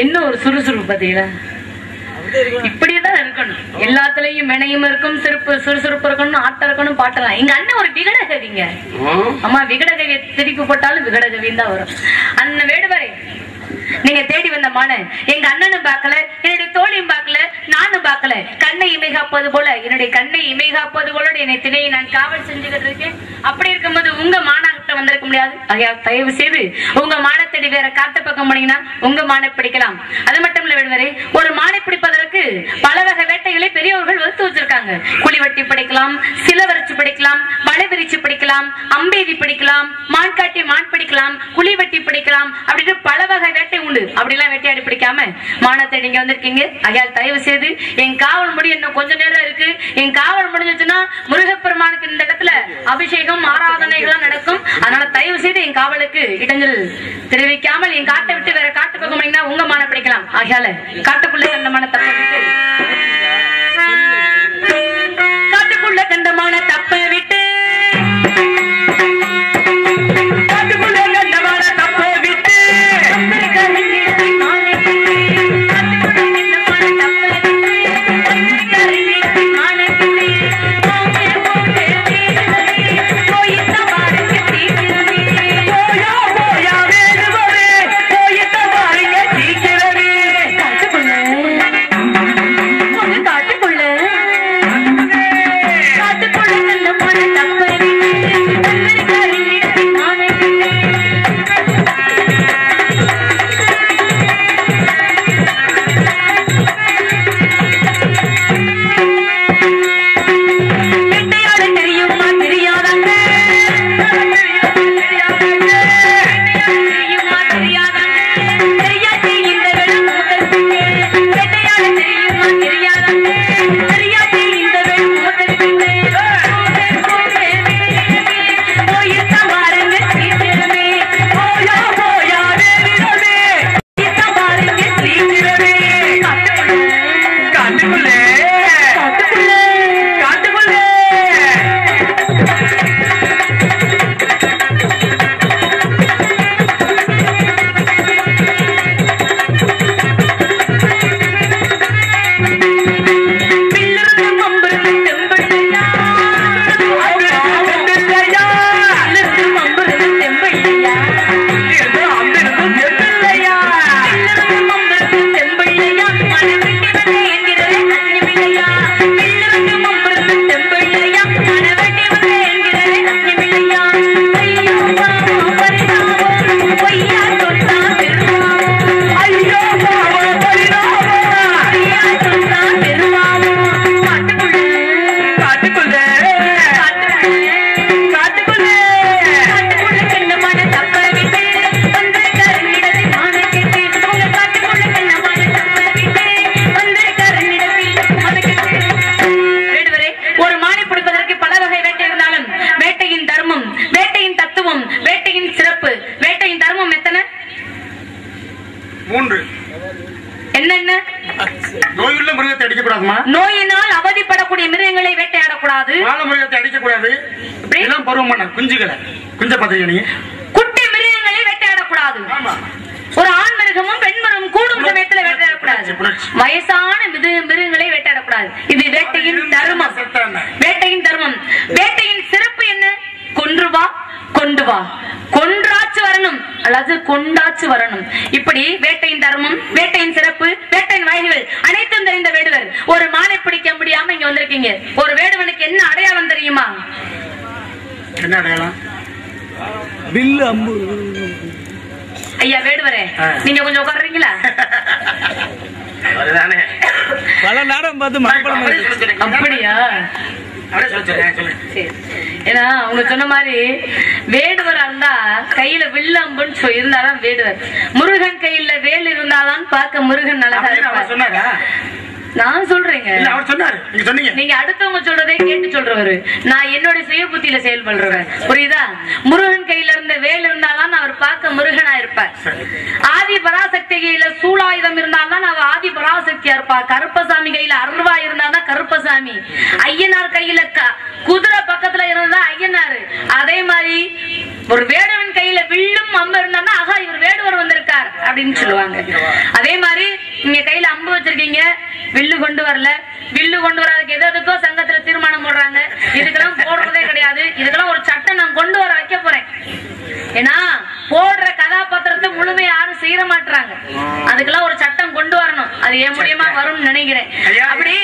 என்ன ஒரு சுறுசுறுப்பு பாத்தீங்களா? இப்படிதான் இருக்கணும். எல்லாத்துலயும் மெனையும் இருக்கும், சுறுசுறுப்பு இருக்கணும், ஆட்டம் இருக்கணும், பாட்டலாம். எங்க அண்ணன் ஒரு விகடகவிங்க. அம்மா விகடகவியை திருப்பி போட்டாலும் விகடகவின்னு தான் வரும். அண்ணன் வேடுவரை நீங்க தேடி வந்த மான எங்க அண்ணனும் பார்க்கல, என்னுடைய தோழியும் பார்க்கல, நானும் பார்க்கல. கண்ணை இமை காப்பது போல என்னுடைய கண்ணை இமை காப்பது போல என்னை திணையை நான் காவல் செஞ்சுக்கிட்டு இருக்கேன். அப்படி இருக்கும்போது உங்க மானகிட்ட வந்திருக்க முடியாது. ஐயா தயவு செய்து உங்க மானத்தடி வேற காட்டு பக்கம் போனீங்கன்னா உங்க மானை பிடிக்கலாம். அது மட்டும் இல்ல வேடுவரே, ஒரு மானை பிடிப்பதற்கு பல வகை வேட்டைகளை பெரியவர்கள் வகுத்து வச்சிருக்காங்க. குழிவட்டி பிடிக்கலாம், சிலவரிச்சு பிடிக்கலாம், வலைவிரிச்சு பிடிக்கலாம், அம்பேதி பிடிக்கலாம், மான்காட்டி மான் பிடிக்கலாம், குழிவட்டி பிடிக்கலாம், அப்படின்னு பல வகை வேட்டை உண்டு. அப்படிலாம் வேட்டையாடி பிடிக்காம மானத்தை நீங்க வந்திருக்கீங்க. ஐயால் தயவு செய்து என் காவல் முடி இன்னும் கொஞ்ச நேரம் இருக்கு. என் காவல் முடிஞ்சுச்சுன்னா முருகப்பெருமானுக்கு இந்த இடத்துல அபிஷேகம் ஆராதனைகள் நடக்கும். அதனால தயவு செய்து என் காவலுக்கு இடைஞ்சல் தெரிவிக்காமல் என் காட்டை விட்டு வேற காட்டு பக்கம் போனீங்கன்னா உங்க மான பிடிக்கலாம். ஆகையால காட்டுக்குள்ளே கண்டமான தப்ப விட்டு காட்டுக்குள்ள கண்டமான தப்ப விட்டு நோயினால் அவதிப்படக்கூடிய மிருகங்களை வேட்டையாடக்கூடாது. குட்டி மிருகங்களை வேட்டையாடக்கூடாது. ஒரு ஆண் மிருகமும் பெண் மிருகமும் கூடும் சமயத்தில் வேட்டையாடக்கூடாது. வயசான மிருகங்களை வேட்டையாடக்கூடாது. இது வேட்டையின் தர்மம். வேட்டையின் தர்மம். வேட்டையின் சிறப்பு என்ன? கொன்று வா, கொண்டு வா, கொன்றாச்சு வரணும் அல்லது கொண்டாச்சு வரணும். இப்படி வேட்டையின் தர்மம், வேட்டையின் சிறப்பு, வேட்டையின் வகைகள் அனைத்தும் தெரிந்த வேடுவர் ஒரு மானை பிடிக்க முடியாம இங்க வந்திருக்கீங்க. ஒரு வேடுவனுக்கு என்ன அடையாளம் தெரியுமா? என்ன அடையாளம்? வில்லு அம்பு. ஐயா வேடுவரே, நீங்க கொஞ்சம் உட்கார்றீங்களா? பல நேரம் பார்த்து அப்படியா? ஏன்னா அவங்க சொன்ன மாதிரி வேடுவர் இருந்தா கையில வில்லம்புன்னு இருந்தாதான் வேடுவர். முருகன் கையில வேல் இருந்தாதான் பார்க்க முருகன் அழகா இருப்பார். நான் சொல்றேங்க, நீங்க அடுத்தவங்க சொல்றதே கேட்டு சொல்றவரு. நான் என்னோட சுய புத்தியில செயல்படுறேன். புரியுதா? முருகன் கையில இருந்த வேல் இருந்தால்தான் அவர் பார்க்க முருகனா இருப்பார். ஆதி பராசக்தி கையில சூலாயுதம் இருந்தால்தான் அவர் ஆதி பராசக்தியா இருப்பார். கருப்பசாமி கையில அருவா இருந்தாதான் கருப்பசாமி. ஐயனார் கையில குதிரை பக்கத்துல இருந்தா ஐயனாரு. அதே மாதிரி ஒரு வேடுவன் கையில வில்லும் அம்பு இருந்தா ஆகா இவர் வேடுவர் வந்திருக்கார் அப்படின்னு சொல்லுவாங்க. அதே மாதிரி நீங்க கையில அம்பு வச்சிருக்கீங்க, வில்லு கொண்டு வரல, வில்லு கொண்டு வராதுக்கு எதுக்கோ சங்கத்துல தீர்மானம் போடுறாங்க. இதுக்கெல்லாம் போடுறதே கிடையாது. இதுக்கெல்லாம் ஒரு சட்டம் நான் கொண்டு வர வைக்க போறேன். ஏன்னா போடுற கதாபாத்திரத்தை முழுமையா யாரும் செய்ய மாட்டாங்க. அதுக்கெல்லாம் ஒரு சட்டம் கொண்டு வரணும். அது என் மூலியமா வரும்னு நினைக்கிறேன். அப்படி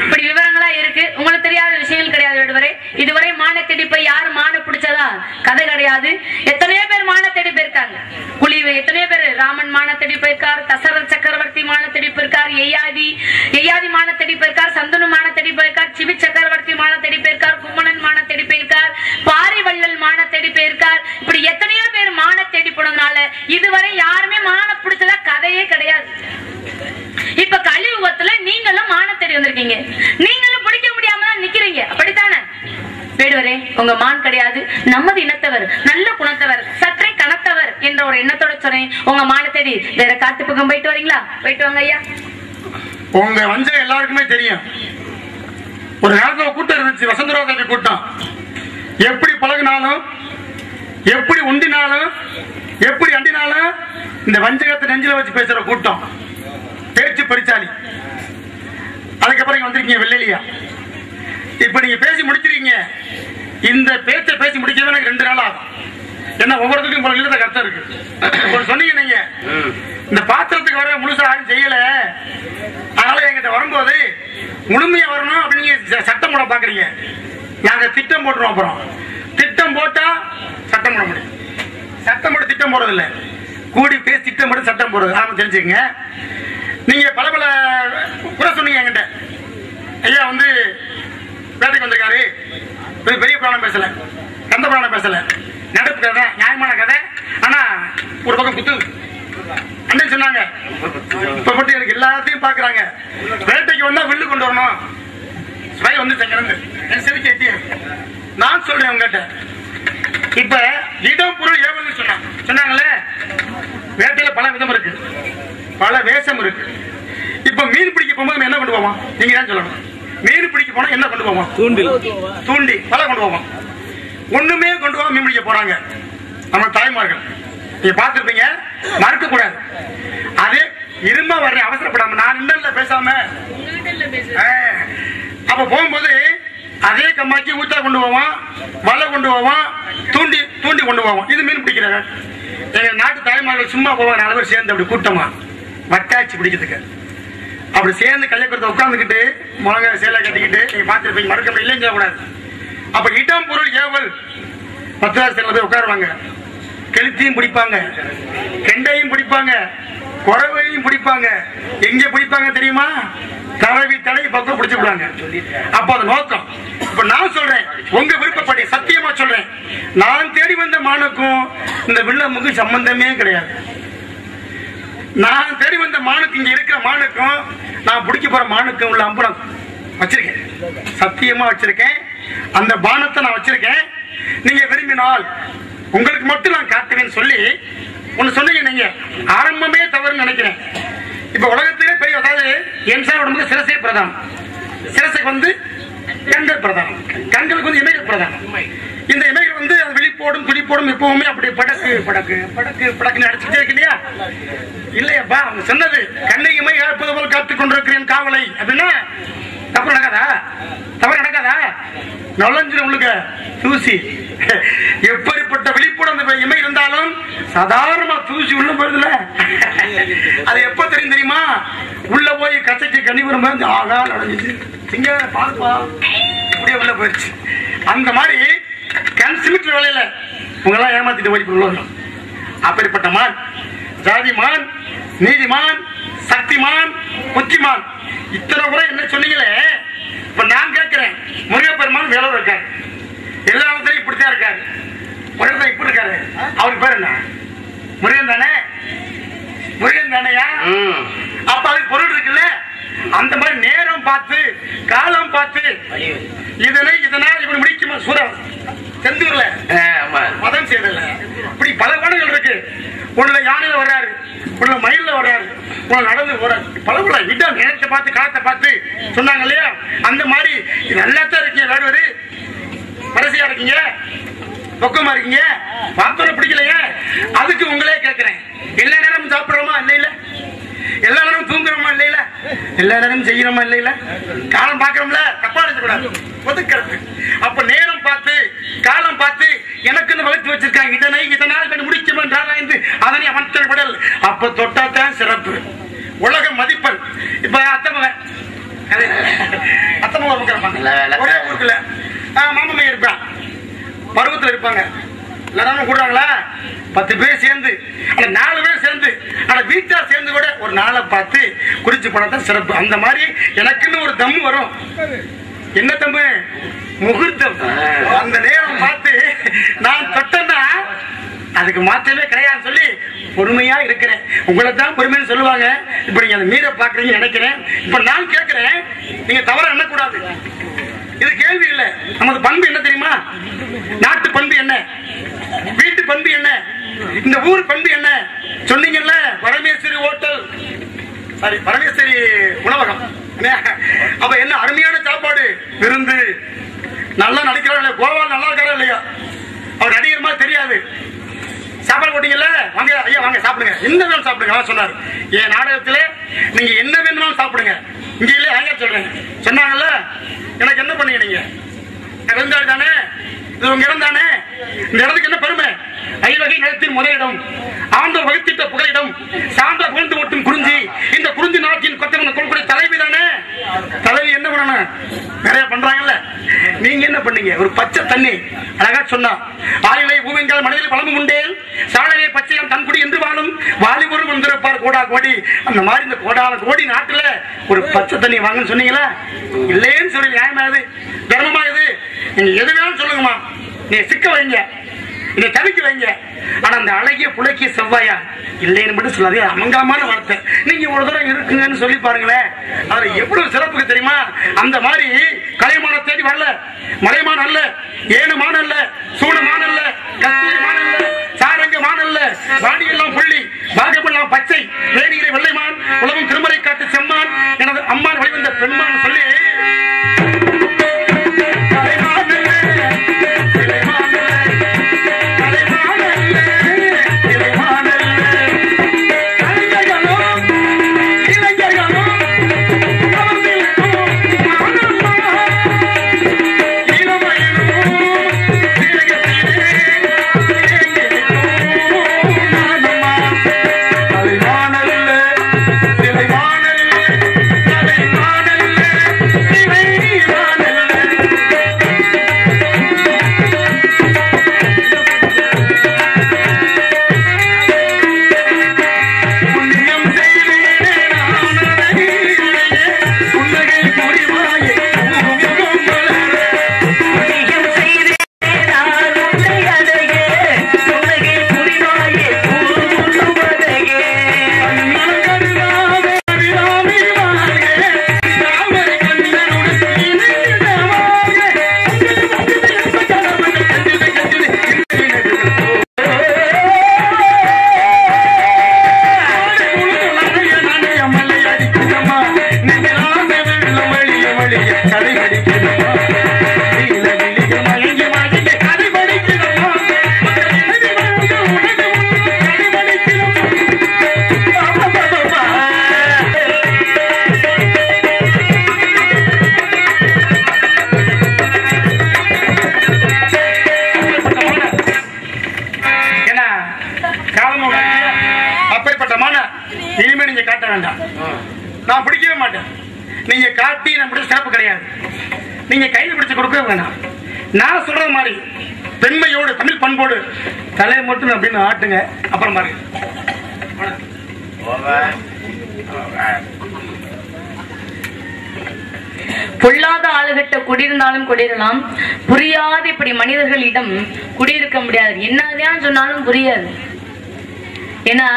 இப்படி விவரங்களா இருக்கு. உங்களுக்கு தெரியாத விஷயங்கள் கிடையாது. வேடுவரே இதுவரை மான தேடி போய் யாரு மான பிடிச்சதா கதை கிடையாது. எத்தனையோ பேர் மான தேடி போயிருக்காங்க. குழிவு எத்தனையோ பேர் ராமன் மான தேடி போயிருக்கார், தசரத சக்கரவர்த்தி மான தேடி போயிருக்கார், எய்யாதி மான தேடி போயிருக்கார், சந்தனு மான தேடி போயிருக்கார், சிவி சக்கரவர்த்தி மான தேடி போயிருக்கார், கும்மணன் மான தேடி போயிருக்கார், பாரிவள்ளல் மான தேடி போயிருக்கார். இப்படி எத்தனையோ பேர் மான தேடி போனதுனால இதுவரை யாருமே மான பிடிச்சதா கதையே கிடையாது. இப்ப கலியுகத்துல நீங்களும் மான தேடி வந்திருக்கீங்க. நீங்களும் பிடிக்க முடியாம தான் நிக்கிறீங்க. அப்படித்தானே வேடுவரே? உங்க மான் கிடையாது, நமது இனத்தவர், நல்ல குணத்தவர், சற்றே கனத்தவர் என்ற ஒரு எண்ணத்தோட சொன்னேன். உங்க மான தேடி வேற காட்டு பக்கம் போயிட்டு வரீங்களா? போயிட்டு வாங்க ஐயா. உங்க வஞ்சம் எல்லாருக்குமே தெரியும். ஒரு நேரத்தில் கூட்டம் இருந்துச்சு, வசந்தராஜ கூட்டம். எப்படி பழகினாலும், எப்படி உண்டினாலும், எப்படி அண்டினாலும் இந்த வஞ்சகத்தை நெஞ்சில வச்சு பேசுற கூட்டம், பேச்சு பரிச்சாலி. அதுக்கப்புறம் வந்திருக்கீங்க வெள்ளையா. இப்ப நீங்க பேசி முடிச்சிருக்கீங்க. இந்த பேச்சை பேசி முடிக்கவே எனக்கு 2 நாள் ஆகும். ஏன்னா ஒவ்வொருத்தருக்கும் பல இல்லத கருத்து இருக்கு. சொன்னீங்க நீங்க இந்த பாத்திரத்துக்கு வர முழுசா யாரும் செய்யல, அதனால எங்கிட்ட வரும்போது முழுமையா வரணும் அப்படின்னு சட்டம் போட பாக்குறீங்க. நாங்க திட்டம் போட்டுருவோம். அப்புறம் திட்டம் போட்டா சட்டம் போட முடியும். சட்டம் போட்டு திட்டம் போடுறது இல்ல, கூடி பேசி திட்டம் போட்டு சட்டம் போடுறது. ஆமா, தெரிஞ்சுக்கங்க. நீங்க பல பல குறை சொன்னீங்க என்கிட்ட. ஐயா வந்து வேட்டைக்கு வந்திருக்காரு, பெரிய புராணம் பேசல, கந்த புராணம் பேசல, நடப்பு கதை, நியாயமான கதை. ஆனா ஒரு பக்கம் குத்து அண்ணன் சொன்னாங்க. இப்ப மட்டும் எனக்கு எல்லாத்தையும் பாக்குறாங்க. வேட்டைக்கு வந்தா வில்லு கொண்டு வரணும், வந்து செவிக்கு எட்டி. நான் சொல்றேன் உங்ககிட்ட, இப்ப இடம் பொருள் ஏவல் சொன்னாங்களே, வேட்டையில பல விதம் இருக்கு, பல வேஷம் இருக்கு. இப்ப மீன் பிடிக்க போகும்போது என்ன கொண்டு போவோம்? நீங்க தான் சொல்லணும். மீன் பிடிக்க போனா என்ன கொண்டு போவோம்? தூண்டி பல கொண்டு போவோம். ஒண்ணுமே கொண்டு போக மீன் பிடிக்க போறாங்க நம்ம தாய்மார்கள். நீங்க பாத்துருப்பீங்க, மறுக்க கூடாது. அதே இருமா வர்றேன், அவசரப்படாம நான் இன்னல்ல பேசாம அப்ப போகும்போது அதே கம்மாக்கி ஊத்தா கொண்டு போவோம், வலை கொண்டு போவோம், தூண்டி கொண்டு போவோம். இது மீன் பிடிக்கிறாங்க. எங்க நாட்டு தாய்மார்கள் சும்மா போவாங்க 4 பேர் சேர்ந்து அப்படி கூட்டமா வட்டாச்சு பிடிக்கிறதுக்கு. அப்படி சேர்ந்து கையக்குறத உட்கார்ந்துக்கிட்டு மிளகா சேலை கட்டிக்கிட்டு நீங்க பாத்துருப்பீங்க, மறுக்க இல்லைன்னு கூடாது. அப்ப இடம் பொருள் ஏவல் 10 சேர்ல போய் உட்காருவாங்க. கெளுத்தியும் பிடிப்பாங்க, கெண்டையும் பிடிப்பாங்க, குறவையும் பிடிப்பாங்க. எங்க பிடிப்பாங்க தெரியுமா? தடவி பக்கம் பிடிச்சு விடுவாங்க. அப்ப அது நோக்கம். இப்ப நான் சொல்றேன், உங்க விருப்பப்படி சத்தியமா சொல்றேன், நான் தேடி வந்த மானுக்கும் இந்த வில்லமுக்கும் சம்பந்தமே கிடையாது. நான் தேடி வந்த மானுக்கு, இங்க இருக்கிற மானுக்கும் நான் பிடிக்க போற மானுக்கும் உள்ள அம்புலம் வச்சிருக்கேன், சத்தியமா வச்சிருக்கேன். அந்த பானத்தை நான் வச்சிருக்கேன். நீங்க விரும்பினால் உங்களுக்கு மட்டும் நான் காட்டுவேன்னு சொல்லி ஒண்ணு சொன்னீங்க. நீங்க ஆரம்பமே தவறுன்னு நினைக்கிறேன். இப்ப உலகத்திலே பெரிய, அதாவது என்சார் உடம்புக்கு சிரசே பிரதானம், சிரசுக்கு வந்து கண்கள் பிரதானம், கண்களுக்கு வந்து இமைகள் பிரதானம். இந்த இமைகள் வந்து விழிப்போடும் துடிப்போடும் எப்பவுமே அப்படி படக்கு படக்கு படக்கு படக்குன்னு அடிச்சுட்டே இருக்கு இல்லையா? இல்லையாப்பா, அவங்க சொன்னது கண்ணை இமை காப்பது போல் காத்துக் கொண்டிருக்கிறேன் காவலை அப்படின்னா தப்பு நடக்காதா? தவறு நடக்காதா? நுழைஞ்சிடும் உங்களுக்கு தூசி. எப்படிப்பட்ட விழிப்போடு அந்த இமை இருந்தாலும் சாதாரணமா தூசி உள்ள போயிருதுல, அது எப்ப தெரியும் தெரியுமா? உள்ள போய் கச்சைக்கு கனிபுரம் ஆகா நுழைஞ்சிச்சு, இங்க பாப்பா அப்படியே உள்ள போயிருச்சு. அந்த மாதிரி கண் சிமிட்டு வேலையில உங்கெல்லாம் ஏமாத்திட்டு ஓடி போடுவாங்க. அப்படிப்பட்ட மான், ஜாதிமான், நீதிமான், சக்திமான், புத்திமான், இத்தனை முறை என்ன சொன்னீங்களே. இப்ப நான் கேட்கிறேன், முருகப்பெருமான் வேலூர் இருக்காரு, எல்லா இடத்துலயும் இப்படித்தான் இருக்காரு, முருகன் இப்படி இருக்காரு. அவருக்கு பேர் என்ன? முருகன் தானே? முருகன் தானையா? அப்ப அதுக்கு பொருள் இருக்குல்ல. அந்த மாதிரி நேரம் பார்த்து காலம் பார்த்து இதனால் இப்படி முடிக்குமா? சூரம் செந்தூர்ல மதம் செய்யல. இப்படி பல கோணங்கள் இருக்கு. உள்ள யானையில வர்றாரு, உள்ள மயில வர்றாரு, உள்ள நடந்து வர்றாரு. பல இடம் நேரத்தை பார்த்து காலத்தை பார்த்து சொன்னாங்க இல்லையா? அந்த மாதிரி நல்லாத்தான் இருக்கீங்க, வேடுவரு கடைசியா இருக்கீங்க, பக்கமா இருக்கீங்க, பாத்திரம் பிடிக்கலையே. அதுக்கு உங்களே கேட்கிறேன், எல்லா நேரமும் சாப்பிட எல்லா நேரமும் செய்யணுமா இல்லையில? காலம் பார்க்கணும்ல, தப்பா நினைக்கக்கூடாது, ஒதுக்கிறது. அப்ப நேரம் பார்த்து காலம் பார்த்து எனக்கு வகுத்து வச்சிருக்காங்க. இதனால் முடிக்கும் என்றால் அதனை அமைச்சர் விடல். அப்ப தொட்டாத்தான் சிறப்பு. உலக மதிப்பெண். இப்ப அத்தமகன் ஒரே ஊருக்குள்ள மாமன் இருப்பான், பருவத்தில் இருப்பாங்க. எல்லாரும் கூடுறாங்களா 10 பேர் சேர்ந்து, அந்த 4 பேர் சேர்ந்து, ஆனா வீட்டார் சேர்ந்து கூட ஒரு நாளை பார்த்து குறிச்சு போனதான் சிறப்பு. அந்த மாதிரி எனக்குன்னு ஒரு தம்மு வரும். என்ன தம்பு? முகூர்த்தம். அந்த நேரம் பார்த்து நான் தொட்டேன்னா அதுக்கு மாற்றமே கிடையாது சொல்லி பொறுமையா இருக்கிறேன். உங்களை தான் பொறுமைன்னு சொல்லுவாங்க. இப்ப நீங்க அதை மீற பாக்குறீங்கன்னு நினைக்கிறேன். இப்ப நான் கேட்கிறேன், நீங்க தவற எண்ணக்கூடாது. இது கேள்வி இல்ல. நமது பண்பு என்ன தெரியுமா? நாட்டு பண்பு என்ன, வீட்டு பண்பு என்ன, இந்த ஊர் பண்பு என்ன சொன்னீங்கல்ல? பரமேஸ்வரி ஹோட்டல், சாரி பரமேஸ்வரி உணவகம். அப்ப என்ன அருமையான சாப்பாடு, விருந்து. நல்லா நடிக்கிறாங்க. கோவால் நல்லா இருக்காரா இல்லையா? அவர் நடிகர் மாதிரி தெரியாது. சாப்பாடு போட்டீங்கல்ல, வாங்க ஐயா வாங்க சாப்பிடுங்க, என்ன வேணும் சாப்பிடுங்க சொன்னார். என் நாடகத்துல நீங்க என்ன வேணும்னாலும் சாப்பிடுங்க, இங்க இல்ல அங்க சொல்றேன் சொன்னாங்கல்ல. எனக்கு என்ன பண்ணீங்க? நீங்க இருந்தாரு தானே, இது உங்க இடம் தானே. இந்த இடத்துக்கு என்ன பெருமை? 5 வகை நிலத்தின் முதலிடம், ஆண்டோர் வகுத்திட்ட புகலிடம், சான்ற புகழ்ந்து ஓட்டும் குறிஞ்சி, இந்த குறிஞ்சி நாட்டின் கொத்தவன் கொள்கூடிய தலைவி தானே. தலைவி என்ன பண்ணணும்? நிறைய பண்றாங்கல்ல. நீங்க என்ன பண்ணீங்க? ஒரு பச்சை தண்ணி அழகா சொன்னா, ஆயிலை பூமிங்கால் மனிதர்கள் வளமும் உண்டேன், சாலையை பச்சையால் தன்குடி என்று வாழும் வாலிபரும் வந்திருப்பார் கோடா கோடி. அந்த மாதிரி இந்த கோடான கோடி நாட்டுல ஒரு பச்சை தண்ணி வாங்கன்னு சொன்னீங்களா? இல்லைன்னு சொல்லி நியாயமா? இது தர்மமா? இது நீங்க எது வேணும் சொல்லுங்கம்மா. நீங்க சிக்க வைங்க, இதை தவிக்க வைங்க. ஆனா அந்த அழகிய புலக்கிய செவ்வாயா இல்லைன்னு மட்டும் சொல்லாதே. அமங்கலமான வார்த்தை. நீங்க ஒரு தடவை இருக்குங்கன்னு சொல்லி பாருங்களேன். அதுல எவ்வளவு சிறப்புக்கு தெரியுமா? அந்த மாதிரி கலைமான தேடி வரல, மலைமான அல்ல, ஏனுமான அல்ல, சூனமான அல்ல, கஸ்தூரிமான அல்ல, சாரங்கமான அல்ல, வாடியெல்லாம் புள்ளி, பாகமெல்லாம் பச்சை, வேணிகளை வெள்ளைமான், உலகம் திருமறை காட்டு செம்மான், எனது அம்மான் வழிவந்த பெண்மான் சொல்லி நான் பிடிக்கவே மாட்டேன். நீங்க காட்டி நம்ம சிறப்பு கிடையாது. நீங்க கையில் பிடிச்சு கொடுக்க வேணாம். நான் சொல்ற மாதிரி பெண்மையோடு தமிழ் பண்போடு தலையை மட்டும் அப்படின்னு ஆட்டுங்க. அப்புறம் பாருங்க. பொல்லாத ஆளுகிட்ட குடியிருந்தாலும் குடியிரலாம், புரியாத இப்படி மனிதர்களிடம் குடியிருக்க முடியாது. என்னதான் சொன்னாலும் புரியாது. ஏன்னா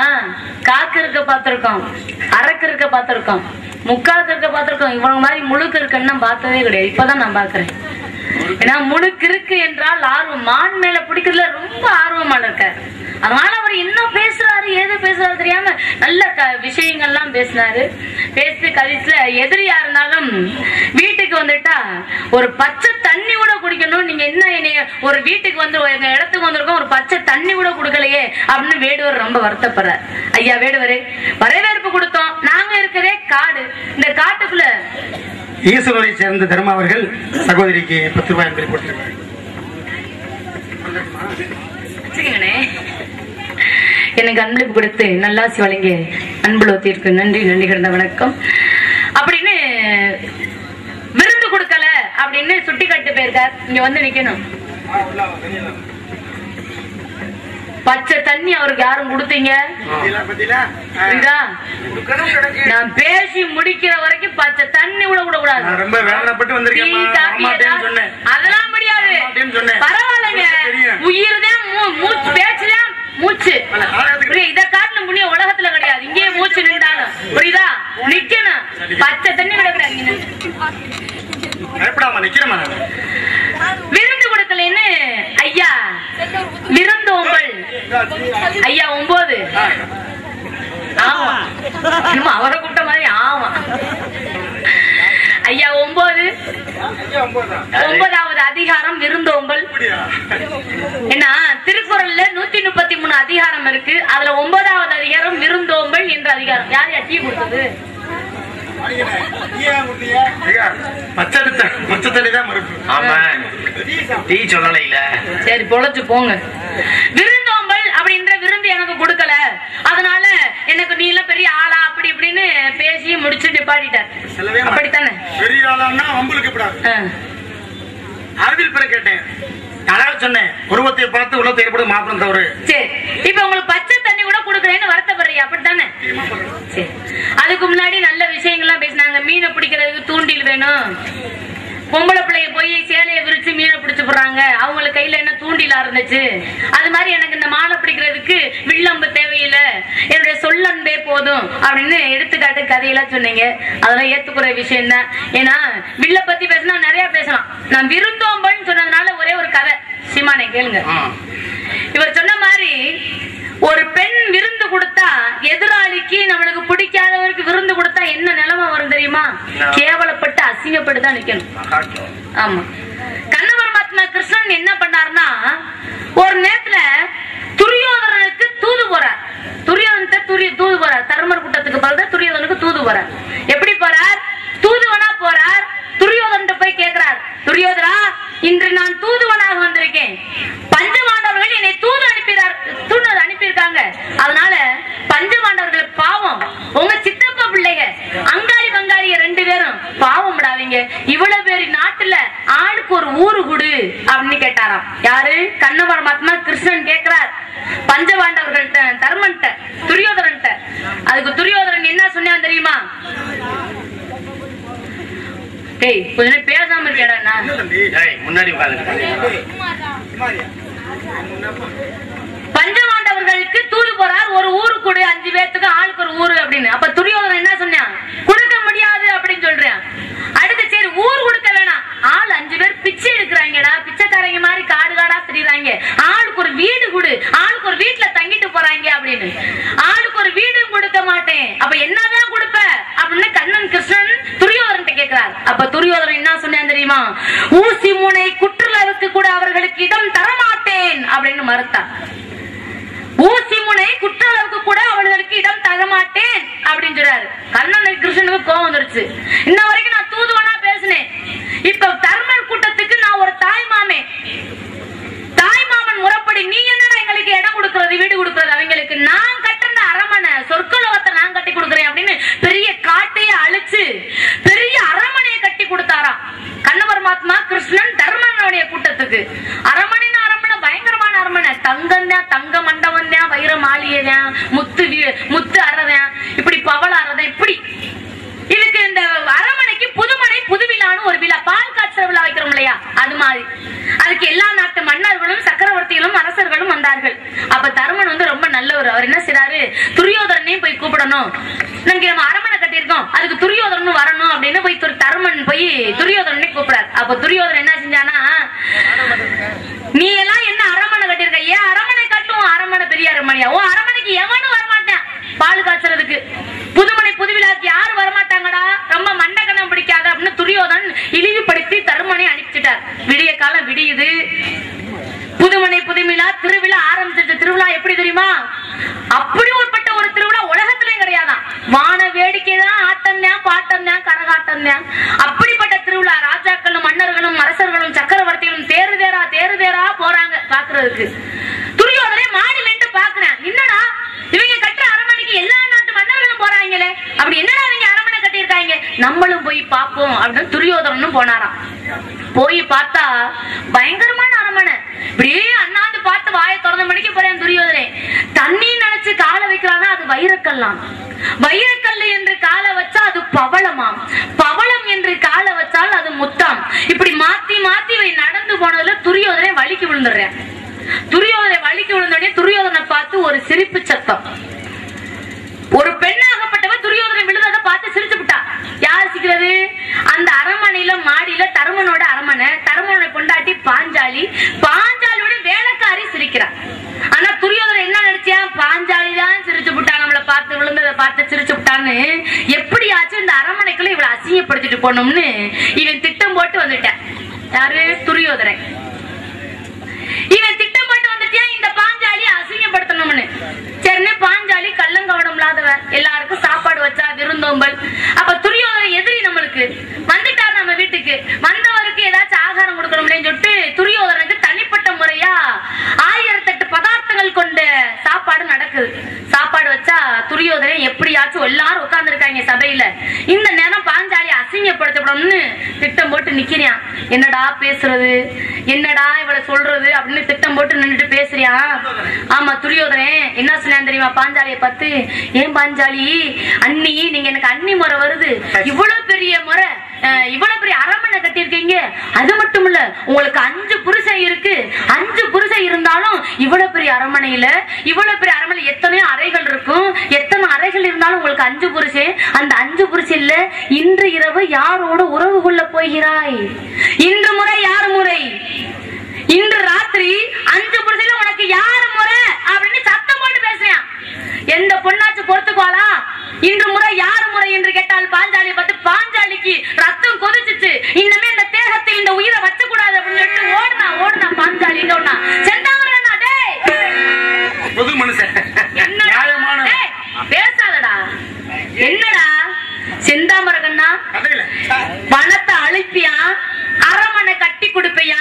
காக்கு இருக்க பார்த்திருக்கோம், அரக்கு இருக்க பார்த்திருக்கோம், முக்காக்கு இருக்க பார்த்திருக்கோம். இவங்க மாதிரி முழுக்க இருக்குன்னு பார்த்ததே கிடையாது. இப்பதான் நான் பாக்குறேன். ஏன்னா முழுக்கு இருக்கு என்றால் ஆர்வம், மான் மேல பிடிக்கிறதுல ரொம்ப ஆர்வமான இருக்காரு. அதனால அவர் இன்னும் பேசுறாரு, ஏது பேசுறாரு தெரியாம நல்ல விஷயங்கள்லாம் பேசினாரு. பேசி கடைசியில எதிரியா இருந்தாலும் வீட்டுக்கு வந்துட்டா ஒரு பச்சை தண்ணி கூட குடிக்கணும். நீங்க என்ன என்னைய ஒரு வீட்டுக்கு வந்து எங்க இடத்துக்கு வந்திருக்கோம், ஒரு பச்சை தண்ணி கூட குடுக்கலையே அப்படின்னு வேடுவர் ரொம்ப வருத்தப்படுறார். ஐயா வேடுவரே, வரவேற்பு கொடுத்தோம். நாங்க இருக்கிறதே காடு. இந்த காட்டுக்குள்ள ஈஸ்வரரை சேர்ந்த தர்மா அவர்கள் சகோதரிக்கு 10 ரூபாய் அன்பளிப்பு கொடுத்திருக்காங்க. எனக்கு அன்பளிப்பு கொடுத்து நல்லாசி வழங்கிய அன்புலத்திற்கு நன்றி, நன்றி கிடந்த வணக்கம் அப்படின்னு விருந்து கொடுக்கல அப்படின்னு சுட்டி கட்டு போயிருக்கார். இங்க வந்து நிக்கணும். பச்சை தண்ணி அவருக்கு யாரும் கொடுத்தீங்க? நான் பேசி முடிக்கிற வரைக்கும் பச்சை தண்ணி கூட கூடாது. அதெல்லாம் முடியாது. பரவாயில்லைங்க, உயிர் தான் மூச்சு, பேச்சுதான் மூச்சு. இதை காட்டின முடிய உலகத்துல கிடையாது. இங்கேயே மூச்சு நின்றாலும் புரியுதா? நிக்கணும். பச்சை தண்ணி கிடக்குறாங்க. விருந்து கொடுக்கலன்னு ஐயா விருந்தோம்பல் ஐயா 9. ஆமா, இன்னும் அவரை கூப்பிட்ட மாதிரி. ஆமா ஐயா 9வது அதிகாரம் விருந்தோம்பல். ஏன்னா திருக்குறள்ல 133 அதிகாரம் இருக்கு. அதுல 9வது அதிகாரம் விருந்தோம்பல் என்ற அதிகாரம். யார் டீ கொடுத்தது? சரி பொழைச்சு போங்க. விருந்தோம்பல் அப்படின்ற விருந்து எனக்கு கொடுக்கல, அதனால எனக்கு நீ எல்லாம் பெரிய ஆளா அப்படி இப்படின்னு பேசி முடிச்சு நிப்பாட்டிட்டார். அப்படித்தானே? பெரிய ஆளான்னா உங்களுக்கு அறிவில் பெற கேட்டேன். அழகா சொன்னேன். உருவத்தை பார்த்து உள்ளத்தை ஏற்படும் மாற்றம் தவறு. சரி, இப்ப உங்களுக்கு பச்சை தண்ணி கூட கொடுக்கறேன்னு வருத்தப்படுறீங்க, அப்படித்தானே? சரி, அதுக்கு முன்னாடி நல்ல விஷயங்கள்லாம் பேசினாங்க. மீனை பிடிக்கிறதுக்கு தூண்டில் வேணும். பொம்பளை பிள்ளைய போய் சேலையை விரிச்சு மீனை பிடிச்சு போடுறாங்க. அவங்களுக்கு கையில என்ன தூண்டிலா இருந்துச்சு. அது மாதிரி எனக்கு இந்த மாலை பிடிக்கிறதுக்கு வில்லம்பு தேவையில்லை, என்னுடைய சொல்லன்பே போதும் அப்படின்னு எடுத்துக்காட்டு கதையெல்லாம் சொன்னீங்க. அதெல்லாம் ஏத்துக்குற விஷயம் தான். ஏன்னா வில்ல பத்தி பேசினா நிறைய பேசலாம். நான் விருந்தோம்பல்னு சொன்னதுனால ஒரே ஒரு கதை சீமானே கேளுங்க. இவர் சொன்ன மாதிரி ஒரு பெண் விருந்து கொடுத்தா எதிராளிக்கு நம்மளுக்கு பிடிக்காதவருக்கு விருந்து கொடுத்தா என்ன நிலைமை வரும் தெரியுமா? கேவலப்பட்டு அசிங்கப்பட்டு தான் நிக்கணும். ஆமா, கண்ணவர் மகாத்மா கிருஷ்ணன் என்ன பண்ணாருன்னா ஒரு நேரத்துல துரியோதனனுக்கு தூது போறார். தூது போறார். தர்மர் கூட்டத்துக்கு பிறகு துரியோதனுக்கு தூது போறார். எப்படி போறார்? தூதுவனா போறார். துரியோதன போய் கேட்கிறார், துரியோதனா இன்று நான் தூதுவனாக வந்திருக்கேன். பஞ்சபாண்டவர்கள் என்னை தூது அனுப்பியிருக்காங்க. அதனால பஞ்சபாண்டவர்கள் பாவம், உங்க சித்தப்பா பிள்ளைங்க அங்காளி பங்காளிய 2 பேரும் பாவம் விடாதீங்க. இவ்வளவு பேர் நாட்டுல ஆளுக்கு ஒரு ஊரு குடு அப்படின்னு கேட்டாராம். யாரு? கண்ண பரமாத்மா கிருஷ்ணன் கேட்கிறார் பஞ்சபாண்டவர்கள்ட்ட, தர்மன்ட்ட, துரியோதனன்ட்ட. அதுக்கு துரியோதனன் என்ன சொன்னான் தெரியுமா? கொஞ்ச நேரம் பேசாம இருக்கேடா. முன்னாடி பஞ்சபாண்டவர்களுக்கு தூது போறார், ஒரு ஊரு கொடு, 5 பேத்துக்கு ஆளுக்கு ஒரு ஊரு அப்படின்னு. அப்ப துரியோதனன் என்ன சொன்னான்? கொடுக்க முடியாது அப்படின்னு சொல்றேன். அடுத்து சரி ஊர் கொடுக்க வேணாம், ஆள் 5 பேர் பிச்சை எடுக்கிறாங்கடா, பிச்சைக்காரங்க மாதிரி காடு காடா திரிறாங்க, ஆளுக்கு ஒரு வீடு கொடு, ஆளுக்கு ஒரு வீட்டுல தங்கிட்டு போறாங்க அப்படின்னு. ஆளுக்கு ஒரு வீடு கொடுக்க மாட்டேன், அப்ப என்னதான் கொடுப்ப அப்படின்னு கண்ணன் கிருஷ்ணன் துரியோதனன் கேட்கிறார். அப்ப துரியோதனன் என்ன சொன்னான் தெரியுமா? ஊசி முனை குற்றளவுக்கு கூட அவர்களுக்கு இடம் தரமாட்டேன் அப்படின்னு மறுத்தான். ஊசி முனை குற்றளவுக்கு கூட அவர்களுக்கு இடம் தரமாட்டேன் அப்படின்னு சொல்றாரு. கண்ணன் கிருஷ்ணனுக்கு கோபம் வந்துருச்சு. இன்ன வரைக்கும் நான் தூதுவனா பேசினேன், இப்ப தர்மர் கூட்டத்துக்கு நான் ஒரு தாய்மாமன் முறைப்படி நீ என்னடா எங்களுக்கு இடம் கொடுக்கறது, வீடு கொடுக்கறது? அவங்களுக்கு நான் கட்டுற அரமனை, சொர்க்கலோகத்தை நான் கட்டி கொடுக்குறேன் அப்படின்னு பெரிய காட்டையே அழிச்சு பெரிய அரமனையை கட்டி கொடுத்தாராம் கண்ண பரமாத்மா கிருஷ்ணன் தர்மனுடைய கூட்டத்துக்கு. அரமனை பயங்கரமான அரமனை, தங்கம் தான், தங்க மண்டபம் தான், வைர மாளிகை தான், முத்து அறதான், இப்படி பவள அறதான். இப்படி இதுக்கு இந்த அரமனைக்கு புதுமனை புதுவிழான்னு ஒரு விழா, பால் காய்ச்சல் விழா வைக்கிறோம் இல்லையா, அது மாதிரி. அதுக்கு எல்லா நாட்டு மன்னர்களும் சக்கரவர்த்திகளும் அரசர்களும் வந்தார்கள். அப்ப தர்மன் வந்து ரொம்ப நல்லவர். அவர் என்ன செய்றாரு? துரியோதரனையும் போய் கூப்பிடணும், நமக்கு நம்ம அரமனை கட்டியிருக்கோம், அதுக்கு துரியோதரனும் வரணும் அப்படின்னு போய் தர்மன் போய் துரியோதரனை கூப்பிடாரு. அப்ப துரியோதரன் என்ன செஞ்சானா, நீ எல்லாம் என்ன அரமனை கட்டியிருக்க? ஏன் அரமனை கட்டும்? அரமனை பெரிய அரமனையா? ஓ அரமனைக்கு எவனும் வரமாட்டான் பால் காய்ச்சறதுக்கு, புதுமனை புதுவிழாக்கு யாரும் வரமாட்டாங்கடா, ரொம்ப மண்டகணம் பிடிக்காத அப்படின்னு துரியோதன் இழிவுபடுத்தி தர்மனை அனுப்பிச்சிட்டார். விடிய காலம் விடியுது, புதுமனை புதுவிழா திருவிழா ஆரம்பிச்சிருச்சு. திருவிழா எப்படி தெரியுமா? அப்படி ஒருப்பட்ட ஒரு திருவிழா நம்மளும் போய் பார்ப்போம் அப்படின்னு துரியோதனனும் போனாராம். போய் பார்த்தா பயங்கரமான அரண்மனை. இப்படியே அண்ணாந்து பார்த்து வாயை திறந்த மணிக்கு போறேன் துரியோதனே. தண்ணி நினைச்சு காலை வைக்கிறானா அது வைரக்கல்லாம், வைரக்கல்லு என்று காலை வச்சா அது பவளமாம், பவளம் என்று காலை வச்சால் அது முத்தாம். இப்படி மாத்தி மாத்தி நடந்து போனதுல துரியோதனை வலிக்கு விழுந்துடுறேன். துரியோதனை வலிக்கு விழுந்தோடனே துரியோதனை பார்த்து ஒரு சிரிப்பு சத்தம். ஒரு பெண்ணாகப்பட்டவ துரியோதனை விழுந்ததை பார்த்து சிரிச்சு விட்டா. யார் சிக்கிறது? அந்த அரண்மனையில மாடியில தருமனோட அரண்மனை, தருமனோட கொண்டாட்டி பாஞ்சாலி, பாஞ்சாலியோட வேலைக்காரி சிரிக்கிறார். ஆனா துரியோதனை என்ன நினைச்சியா? பாஞ்சாலி தான் சிரிச்சு விட்டா, நம்மளை பார்த்து விழுந்ததை பார்த்து சிரிச்சு விட்டான்னு எப்படியாச்சும் இந்த அரண்மனைக்குள்ள இவளை அசிங்கப்படுத்திட்டு போனோம்னு இவன் திட்டம் போட்டு வந்துட்டான். யாரு? துரியோதனை. இவன் திட்டம் போட்டு வந்துட்டியா இந்த பாஞ்சாலி அசிங்கப்படுத்தணும்னு. சரின்னு பாஞ்சாலி கள்ளங்கவனம் இல்லாதவ, எல்லாருக்கும் சாப்பாடு வச்சா விருந்தோம்பல். அப்ப துரியோதனை எதிரி நம்மளுக்கு வந்துட்டார் நம்ம வீட்டுக்கு, வந்தவருக்கு ஏதாச்சும் ஆகாரம் கொடுக்கணும்னு சொல்லிட்டு துரியோதனுக்கு தனிப்பட்ட முறையா 1008 பதார்த்தங்கள் கொண்ட சாப்பாடு நடக்குது. சாப்பாடு வச்சா துரியோதனை எப்படியாச்சும் எல்லாரும் உட்கார்ந்து இருக்காங்க சபையில, இந்த நேரம் பாஞ்சாலி அசிங்கப்படுத்தப்படணும்னு திட்டம் போட்டு நிக்கிறான். என்னடா பேசுறது, என்னடா இவளை சொல்றது அப்படின்னு திட்டம் போட்டு நின்றுட்டு பேசுறியா? ஆமா துரியோதனே என்ன சொன்னான் தெரியுமா பாஞ்சாலியை பார்த்து? ஏன் பாஞ்சாலி அண்ணி, நீங்க எனக்கு அண்ணி முறை வருது, இவ்வளவு பெரிய முறை, இவ்வளவு பெரிய அரண்மனை கட்டியிருக்கீங்க, அது மட்டும் இல்ல உங்களுக்கு 5 புருஷன் இருக்கு, 5 புருஷன் இருந்தாலும் இவ்வளவு பெரிய அரண்மனையில, இவ்வளவு பெரிய அரண்மனை எத்தனையோ அறைகள் இருக்கும், எத்தனை அறைகள் இருந்தாலும் உங்களுக்கு 5 புருஷன், அந்த 5 புருஷன் இல்ல இன்று இரவு யாரோட உறவு கொள்ள போகிறாய்? இன்று முறை யார் முறை? இன்று ராத்திரி 5 புருஷன் உனக்கு யார் முறை அப்படின்னு சத்தம் போட்டு பேசுறான். எந்த பொண்ணாச்சு பொறுத்துக்கோளா? இன்று முறை யார் முறை என்று கேட்டால் பாஞ்சாலியை பார்த்து பாஞ்சாலிக்கு ரத்தம் கொதிச்சிச்சு. இன்னமே இந்த தேகத்தில் இந்த உயிரை வச்ச கூடாது அப்படின்னு சொல்லிட்டு ஓடுனா பாஞ்சாலி. செந்தாமரகண்ணா டேய் பொது மனுஷன் பேசாதடா. என்னடா செந்தாமரகண்ணா, பணத்தை அழிப்பியா, அரண்மனை கட்டி கொடுப்பையா,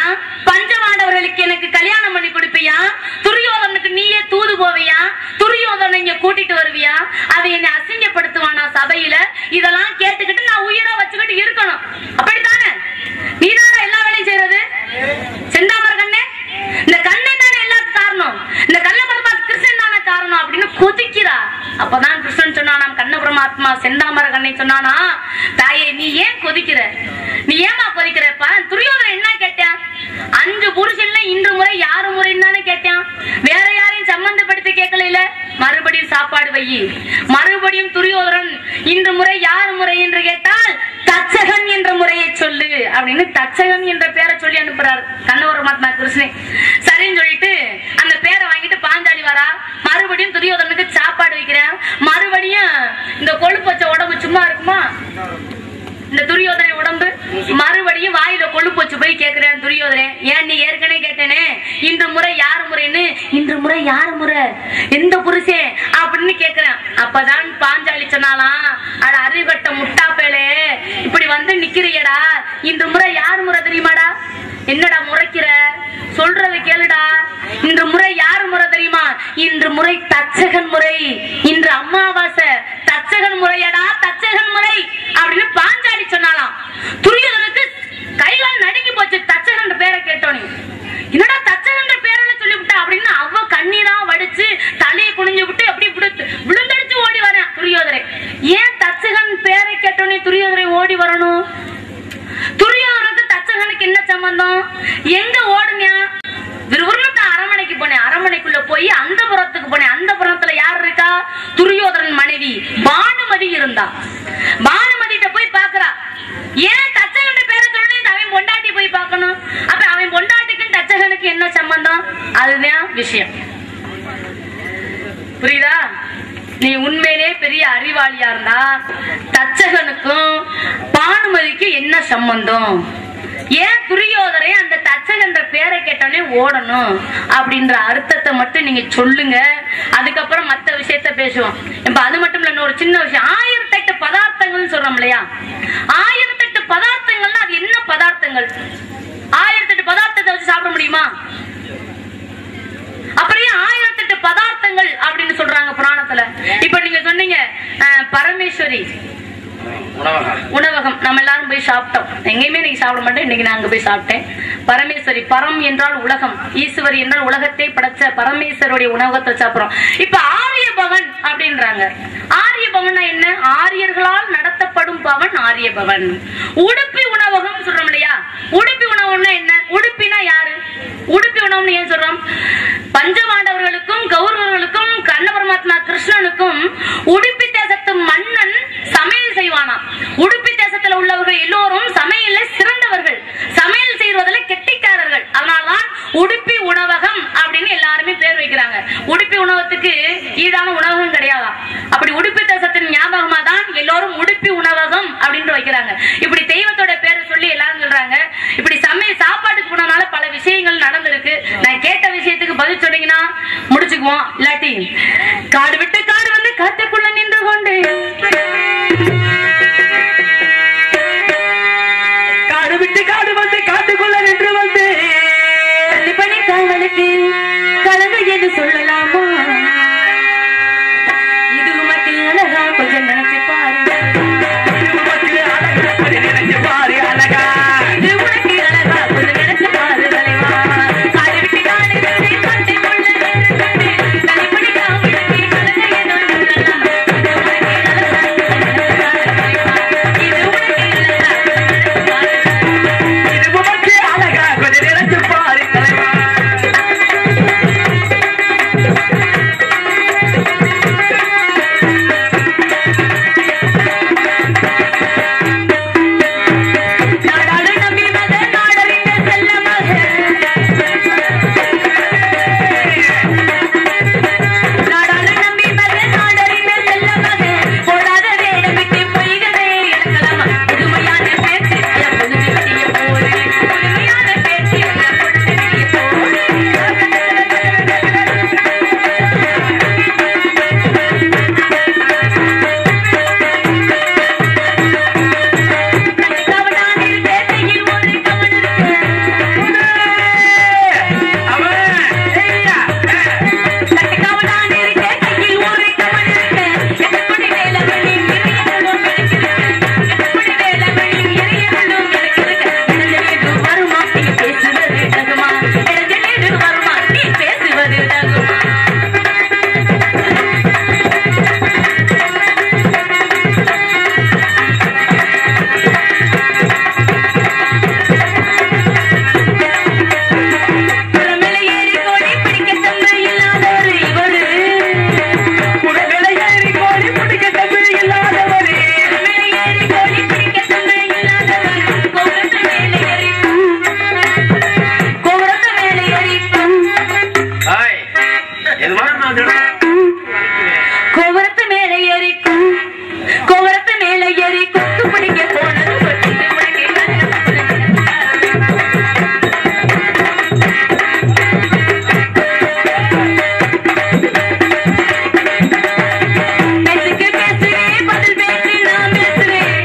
பஞ்சமாண்டவர்களுக்கு எனக்கு கல்யாணம் பண்ணி கொடுப்பையா, துரியோதனுக்கு நீயே தூது போவியா, துரியோதனை இங்க கூட்டிட்டு வருவியா, அதை என்னை அசிங்கப்படுத்துவானா சபையில? இதெல்லாம் கேட்டுக்கிட்டு நான் உயிரா வச்சுக்கிட்டு இருக்கணும், அப்படித்தானே? நீதானே எல்லா வேலையும் செய்யறது செந்தாமரகண்ணே? இந்த கண்ணன் தானே எல்லாத்துக்கும் காரணம், இந்த கண்ண பரமாத்மா கிருஷ்ணன் தானே காரணம் அப்படின்னு கொதிக்கிறா. அப்பதான் கிருஷ்ணன் சொன்னானா, கண்ண பரமாத்மா செந்தாமரகண்ணை சொன்னானா, தாயே நீ ஏன் கொதிக்கிற, நீ ஏமா கொதிக்கிறப்பா? துரியோதனை என்ன கேட்டான்? 5 புருஷன்ல இன்று முறை யாரு முறைன்னு தானே கேட்டான், வேற யாரையும் சம்பந்தப்படுத்தி கேட்கல. மறுபடியும் சாப்பாடு வை. மறுபடியும் துரியோதனன் இன்று முறை யார் முறை என்று கேட்டால் தச்சகன் என்ற முறையை சொல்லு அப்படின்னு தச்சகன் என்ற பேரை சொல்லி அனுப்புறாரு கண்ணபரமாத்மா கிருஷ்ணன். சரின்னு சொல்லிட்டு அந்த பேரை வாங்கிட்டு பாஞ்சாலி வரா. மறுபடியும் துரியோதனுக்கு சாப்பாடு வைக்கிறேன். மறுபடியும் இந்த கொழுப்பு வச்ச உடம்பு சும்மா இருக்குமா? இந்த துரியோதனை உடம்பு மறுபடியும் வாயில கொழுப்பு வச்சு போய் கேக்குறேன் துரியோதனை, ஏன் நீ ஏற்கனவே கேட்டேனே இன்று முறை யார் முறைன்னு, இன்று முறை யார் முறை, எந்த புருஷே அப்படின்னு கேக்குறேன். அப்பதான் பாஞ்சாலி சொன்னாலாம், அட அறிவட்ட முட்டாப்பேளே, இப்படி வந்து நிக்கிறியடா, இன்று முறை யார் முறை தெரியுமாடா? என்னடா முறைக்கிற, சொல்றது கேளுடா. இன்று முறை யார் முறை தெரியுமா? இன்று முறை தச்சகன் முறை, இன்று அமாவாசை, தச்சகன் முறையடா, தச்சகன் முறை அப்படின்னு பாஞ்சாலி சொன்னாலாம். துரியோதனுக்கு கைகால் நடுங்கி போச்சு தச்சகன் பேரை கேட்டோனே. என்னடா தச்சகன் பேரை சொல்லிவிட்டா அப்படின்னு அவ கண்ணீரா வடிச்சு தலையை குனிஞ்சு விட்டு அப்படி விழுந்தடிச்சு ஓடி வரேன் துரியோதனை. ஏன் தச்சகன் பேரை கேட்டோனே துரியோதனை ஓடி வரணும்? துரியோதனுக்கு தச்சகனுக்கு என்ன சம்பந்தம்? எங்க ஓடுனியா? விறுவிறுன்னு அரண்மனைக்கு போனேன், அரண்மனைக்குள்ள போய் அந்த புறத்துக்கு போனேன். அந்த புறத்துல யார் இருக்கா? துரியோதனன் மனைவி பானுமதி இருந்தா. பானுமதிட்ட போய் பாக்குறா. ஏன் தச்சகன் பேரை சொல்லி அவன் பொண்டாட்டி போய் பார்க்கணும்? அப்ப அவன் பொண்டாட்டிக்கும் தச்சகனுக்கு என்ன சம்பந்தம்? அதுதான் விஷயம். புரியுதா? நீ உண்மையிலே பெரிய அறிவாளியா இருந்தா தச்சகனுக்கும் பானுமதிக்கு என்ன சம்பந்தம்? ஏன் துரியோதனை அந்த தச்சகன்ற பேரை கேட்டோன்னே ஓடணும் அப்படின்ற அர்த்தத்தை மட்டும் நீங்க சொல்லுங்க. அதுக்கப்புறம் மத்த விஷயத்த பேசுவோம். இப்ப அது மட்டும் இல்ல, ஒரு சின்ன விஷயம், 1008 பதார்த்தங்கள் சொல்றோம் இல்லையா? 1008 பதார்த்தங்கள்னா அது என்ன பதார்த்தங்கள்? 1008 பதார்த்தத்தை வச்சு சாப்பிட முடியுமா? அப்படியே 1008 பதார்த்தங்கள் அப்படின்னு சொல்றாங்க புராணத்துல. இப்ப நீங்க சொன்னீங்க பரமேஸ்வரி, உணவகம் நம்ம எல்லாரும் போய் சாப்பிட்டோம். எங்கேயுமே இன்னைக்கு சாப்பிட மாட்டேன், இன்னைக்கு நான் அங்க போய் சாப்பிட்டேன். பரமேஸ்வரி, பரம் என்றால் உலகம், ஈஸ்வரி என்றால் உலகத்தை படைச்ச பரமேஸ்வருடைய உணவகத்தை சாப்பிடுறோம். இப்ப ஆரிய பவன் அப்படின்றாங்க. ஆரிய பவன் என்ன? ஆரியர்களால் நடத்தப்படும் பவன் ஆரிய பவன். உடுப்பி உணவகம் சொல்றோம் இல்லையா? உடுப்பி உணவகம்னா என்ன? உடுப்பினா யாரு? உடுப்பி உணவுன்னு ஏன் சொல்றோம்? பஞ்சபாண்டவர்களுக்கும் கௌரவர்களுக்கும் கண்ண பரமாத்மா கிருஷ்ணனுக்கும் உடுப்பி தேசத்து மன்னன் சமையல் செய்வானா. உடுப்பி தேசத்துல உள்ளவர்கள் எல்லோரும் சமையல்ல சிறந்தவர்கள், சமையல் செய்வதில் கெட்டிக்காரர்கள். அதனால்தான் உடுப்பி உணவகம் அப்படின்னு எல்லாருமே பேர் வைக்கிறாங்க. உடுப்பி உணவகத்துக்கு ஈடான உணவகம் கிடையாதா? அப்படி உடுப்பி தேசத்தின் ஞாபகமா தான் எல்லோரும் உடுப்பி உணவகம் அப்படின்னு வைக்கிறாங்க. இப்படி தெய்வத்தோட பேரை சொல்லி எல்லாரும் சொல்றாங்க. இப்படி சமையல் சாப்பாட்டுக்கு போனனால பல விஷயங்கள் நடந்திருக்கு. நான் கேட்ட விஷயத்துக்கு பதில் சொன்னீங்கன்னா முடிச்சுக்குவோம். இல்லாட்டி காடு விட்டு காடு வந்து காட்டுக்குள்ள நின்று கொண்டு, காடு விட்டு காடு வந்து காட்டுக்குள்ள நின்று வந்து பணி காவலுக்கு கலங்க என்று சொல்லலாமா? இது உமக்கு அழகா, கொஞ்சம் நினைச்சு பாருங்க. நினைச்சு பாரு அழகா, இது உனக்கு அழகா, கொஞ்சம் நினைச்சு பாரு தலைவா. காடு விட்டு காடு வந்து காட்டுக்குள்ள நின்று கொண்டு தனிப்பணி காவலுக்கு கலங்க என்று சொல்லலாமா? இது உனக்கு அழகா, கொஞ்சம் நினைச்சு பாரு தலைவா. இது உனக்கு அழகா, இது உனக்கு அழகா, கொஞ்சம் நினைச்சு பாரு தலைவா. நாடாடு நம்பி மத நாடறிந்த செல்ல மக, நாடாடு நம்பி மத நாடறிந்த செல்ல மக, போடாத வேடமிட்டு பொய்களே எடுக்கலாமா? புதுமையான பேச்சு பொழுது விடிய போது, புதுமையான பேச்சு பொழுது விடிய போது. கவடானில் பேட்டையில் ஒரு கவன் இருக்கு. கவடானில் பேட்டையில் ஒரு கவன் இருக்கு. எத்தப்படி வேலவழி இறையர்களும் எனக்கு இருக்கு. எத்தப்படி வேலவழி இறையர்களும் எனக்கு இருக்கு. இடஞ்சலிடு வருமா நீ பேசுவது தகுமா? இடஞ்சலிடு வருமா நீ பேசுவது தகுமா? புறமேலே ஏறி கோழி பிடிக்க தம்பி இல்லாதவர் இவரு. புறமேலே ஏறி கோழி பிடிக்க தம்பி இல்லாதவரே, புறமேலே ஏறி கோழி பிடிக்க தம்பி இல்லாதவர். கோபுரத்து மேலே ஏறி கோபுரத்து மேலே ஏறி கோபுரத்து மேலே ஏறி கோபுரத்து மேலே ஏறி கொக்கு பிடிக்க போனது கொட்டி உனக்கு பேசுக்கு பேசுவேன், பதில் பேசி நான் பேசுவேன்.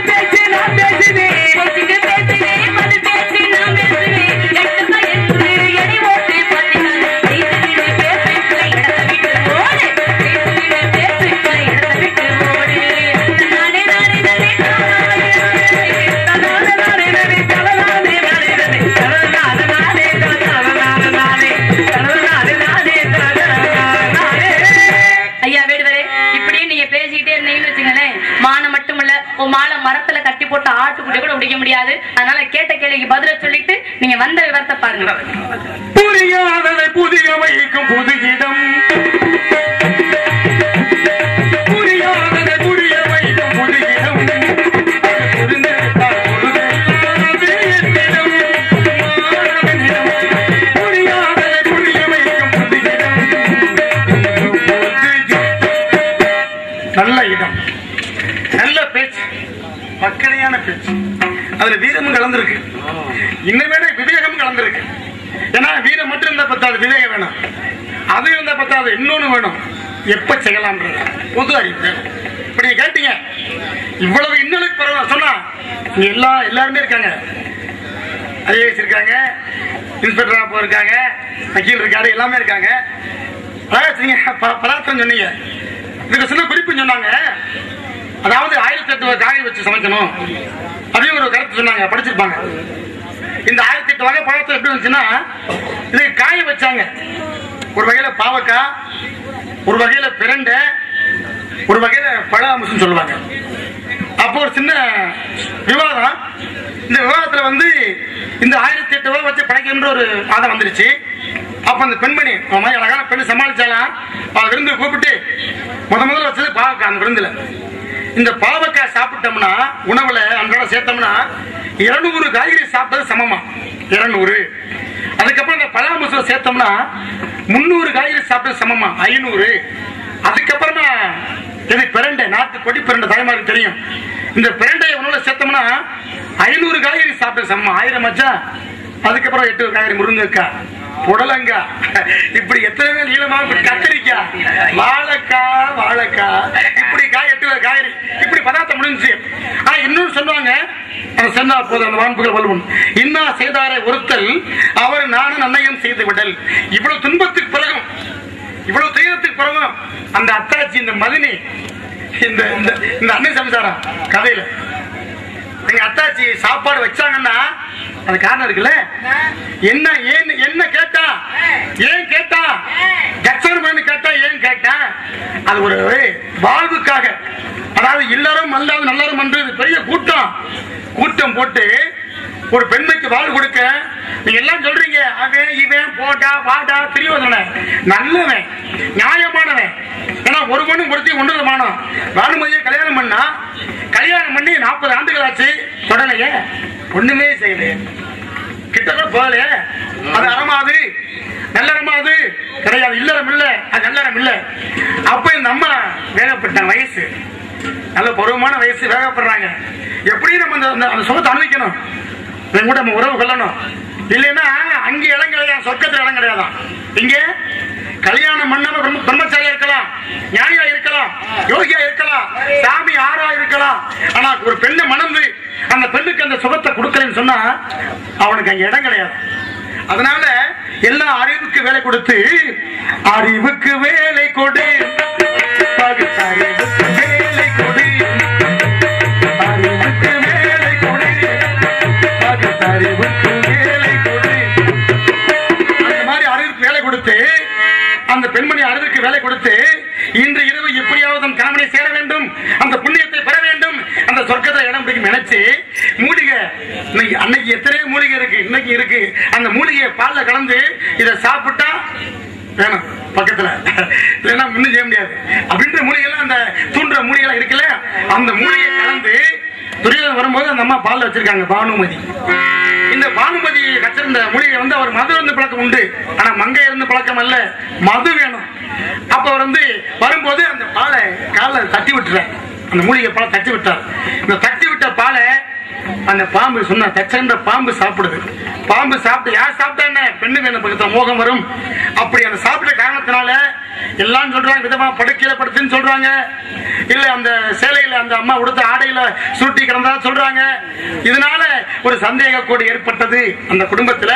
பேச்சு நான் பேசுவேன். பேசுக்கு பேசுவேன், பதில் பேசி நான் பேசுவேன். எட்டுப்பா என்று எடை ஓட்டு பார்த்தினார். பேசுகிற பேசுகளை இடத்தை விட்டு ஓடு. பேசுகிற பேசுகளை இடத்தை விட்டு ஓடு. நானே நானே நானே ஐயா வேடுவரே, இப்படியே நீங்க பேசிக்கிட்டே இருந்தீங்கன்னு வச்சுங்களேன், மானம் மட்டுமல்ல உன் மாலை மரத்துல கட்டி போட்ட ஆட்டுக்குட்டிய கூட பிடிக்க முடியாது. அதனால கேட்ட கேள்விக்கு பதில சொல்லிட்டு நீங்க வந்த விவரத்தை பாருங்க. புரியாததை புதிய வைக்கும் புது இடம், புரியாததை புரிய வைக்கும் புது இடம், புரிந்திருந்தால் பொழுதெல்லாம் என்னிடம், மாணவனிடம். புரியாததை புரிய வைக்கும் புது இடம், நல்ல இடம், நல்ல பேச்சு, மக்களையான பேச்சு. அதுல வீரமும் கலந்துருக்கு, இன்னும் வேணா விவேகமும் கலந்துருக்கு. ஏன்னா வீரம் மட்டும் இருந்தா பத்தாது, விவேகம் வேணும். அது இருந்தா பத்தாது, இன்னொன்னு வேணும், எப்ப செய்யலாம்ன்றது பொது அறிவு வேணும். இப்ப நீங்க கேட்டீங்க, இவ்வளவு இன்னலுக்கு பரவாயில்ல சொன்னா இங்க எல்லாருமே இருக்காங்க. ஐஏஎஸ் இருக்காங்க, இன்ஸ்பெக்டரா போயிருக்காங்க, வக்கீல் இருக்காரு, எல்லாமே இருக்காங்க. பராத்திரம் சொன்னீங்க, இதுக்கு சின்ன குறிப்பு சொன்னாங்க. அதாவது 1008 காய் வச்சு சமைக்கணும் அப்படின்னு ஒரு கருத்து சொன்னாங்க, படிச்சிருப்பாங்க. இந்த 1008 வகை பழத்தை எப்படி வந்துச்சுன்னா, இது காய வச்சாங்க. ஒரு வகையில பாவக்காய், ஒரு வகையில பிரண்டை, ஒரு வகையில பழாமுசுன்னு சொல்லுவாங்க. அப்போ ஒரு சின்ன விவாதம். இந்த விவாதத்துல வந்து இந்த 1008 வகை வச்சு படைக்கின்ற ஒரு வாதம் வந்துருச்சு. அப்ப அந்த பெண்மணி மாதிரி அழகான பெண்ணு சமாளிச்சாலாம். அவ விருந்து கூப்பிட்டு முதல்ல வச்சது பாவக்காய். அந்த விருந்துல இந்த பாவக்காய் சாப்பிட்டோம்னா, உணவுல அன்றாட சேர்த்தோம்னா 200 காய்கறி சாப்பிட்டது சமமா, 200. அதுக்கப்புறம் இந்த பழாமுசுல சேர்த்தோம்னா 300 காய்கறி சாப்பிட்டது சமமா, 500. அதுக்கப்புறமா இது பிரண்டை, நாட்டு கொடி பிரண்டை, தாய்மாருக்கு தெரியும். இந்த பிரண்டையை உணவுல சேர்த்தோம்னா 500 காய்கறி சாப்பிட்டது சமமா, 1000 ஆச்சா. அதுக்கப்புறம் 8 காய்கறி, முருங்கைக்காய், புடலங்காய், இப்படி எத்தனை நீளமாக, கத்திரிக்காய், வாழைக்காய், இப்படி காய் 8 காய்கறி, இப்படி பதார்த்தம் முடிஞ்சு. ஆனா இன்னும் சொல்லுவாங்க, அதை சொன்னா போது அந்த வான்புகள் வல்லுவன் இன்னா செய்தாரை ஒருத்தல் அவர் நானும் நன்னயம் செய்து விடல். இவ்வளவு துன்பத்துக்கு பிறகும், இவ்வளவு துயரத்துக்கு பிறகும் அந்த அத்தாச்சி, இந்த மதினி, இந்த அன்னை சம்சாரம் கதையில எங்க அத்தாச்சி சாப்பாடு வச்சாங்கன்னா அது காரணம் இருக்குல்ல. என்ன கேட்டா, ஏன் கேட்டா, கச்சன் கேட்டா, ஏன் கேட்டா, அது ஒரு வாழ்வுக்காக. அதாவது இல்லறம் அல்லாது நல்லறம் என்று பெரிய கூட்டம் போட்டு ஒரு பெண்மைக்கு வாழ்வு கொடுக்க. நீங்க எல்லாம் சொல்றீங்க, அவன் இவன் போட்டா வாடா திரியோதனன் நல்லவன், நியாயமானவன். ஏன்னா ஒரு பொண்ணு ஒருத்தி ஒன்று மானம். வானுமதியை கல்யாணம் பண்ணி 40 ஆண்டுகள் ஆச்சு, தொடலைய ஒண்ணுமே செய்யல, கிட்ட போகல. அது அறமாது நல்லறமாது கிடையாது, இல்லறம் இல்ல, அது நல்லறம் இல்ல. அப்ப இந்த அம்மா வேகப்பட்டாங்க, வயசு நல்ல பருவமான வயசு, வேகப்படுறாங்க. எப்படி நம்ம அந்த சுகத்தை அனுபவிக்கணும், கூட நம்ம உறவு கொள்ளணும். இல்லைன்னா அங்க இடம் கிடையாது, சொர்க்கத்துல இடம் கிடையாதான். இங்க கல்யாணம் பண்ணாம பிரம்மச்சாரியா இருக்கலாம், ஞானியா இருக்கலாம், யோகியா இருக்கலாம், சாமி ஆறா இருக்கலாம். ஆனா ஒரு பெண்ணை மணந்து அந்த பெண்ணுக்கு அந்த சுகத்தை கொடுக்கலன்னு சொன்னா அவனுக்கு அங்க இடம் கிடையாது. அதனால எல்லாம் அறிவுக்கு வேலை கொடுத்து, அறிவுக்கு வேலை கொடு, பகுத்தறிவுக்கு வேலை கொடு, அறிவுக்கு வேலை கொடு, பகுத்தறிவுக்கு வேலை கொடு. அந்த மாதிரி அறிவுக்கு வேலை கொடுத்து, அந்த பெண்மணி அறிவுக்கு வேலை கொடுத்து, இன்று இரவு எப்படியாவது தன் கணவனை சேர வேண்டும், அந்த புண்ணியத்தை பெற வேண்டும், அந்த சொர்க்கத்தை இடம் பிடிக்கும் நினைச்சு மூலிகை, அன்னைக்கு எத்தனையோ மூலிகை இருக்கு, இன்னைக்கு இருக்கு, அந்த மூலிகையை பால்ல கலந்து இதை சாப்பிட்டா வேணும் பக்கத்துல, இல்லைன்னா இன்னும் செய்ய முடியாது அப்படின்ற மூலிகைலாம், அந்த தூண்டுற மூலிகை இருக்குல்ல, அந்த மூலிகையை கலந்து துரியோதனன் வரும்போது அந்த அம்மா பால்ல வச்சிருக்காங்க. பானுமதி, இந்த பானுமதி கச்சிருந்த மூலிகை வந்து அவர் மது இருந்து பழக்கம் உண்டு. ஆனா மங்கை இருந்து பழக்கம் அல்ல, மது வேணும். அப்ப அவர் வந்து வரும்போது அந்த பாலை காலில் தட்டி விட்டுறார், அந்த மூலிகை பாலை தட்டி விட்டார். இந்த தட்டி விட்ட பாலை அந்த பாம்பு சொன்ன தச்சன்ற பாம்பு சாப்பிடுது. பாம்பு சாப்பிட்டு, யார் சாப்பிட்டா என்ன, பெண்ணு வேணும் பக்கத்துல மோகம் வரும். அப்படி அந்த சாப்பிட்ட காரணத்தினால எல்லாம் சொல்றாங்க, விதமா படுக்கையில படுத்துன்னு சொல்றாங்க, இல்ல அந்த சேலையில அந்த அம்மா உடுத்த ஆடையில சுருட்டி கிடந்தா சொல்றாங்க. இதனால ஒரு சந்தேக கோடு ஏற்பட்டது அந்த குடும்பத்துல.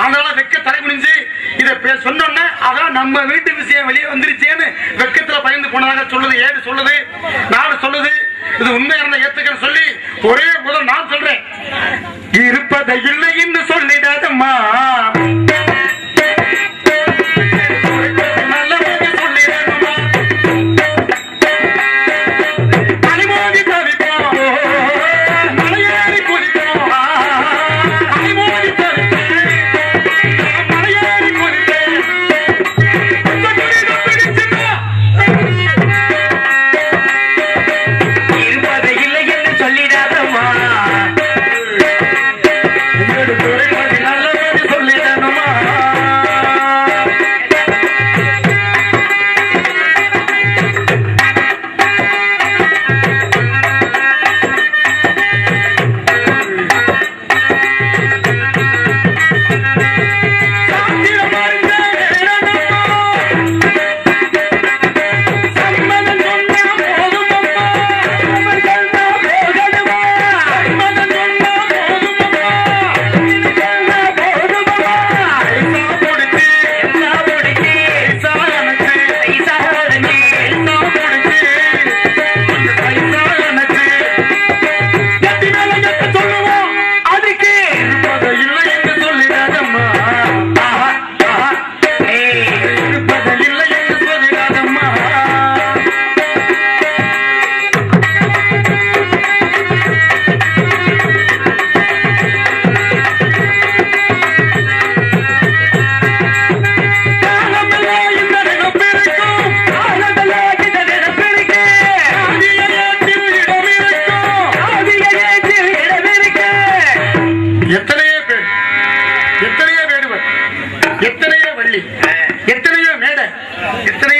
அதனால வெக்க தலை குனிஞ்சு இதை சொன்னோன்னா, அதான் நம்ம வீட்டு விஷயம் வெளியே வந்துருச்சேன்னு வெக்கத்துல பயந்து போனதாக சொல்லுது, ஏடு சொல்லுது, நாடு சொல்லுது. இது உண்மை இருந்த ஏத்துக்கன்னு சொல்லி ஒரே முதல் நான் சொல்றேன், இருப்பதை இல்லை என்று சொல்லிடாதம்மா, நல்ல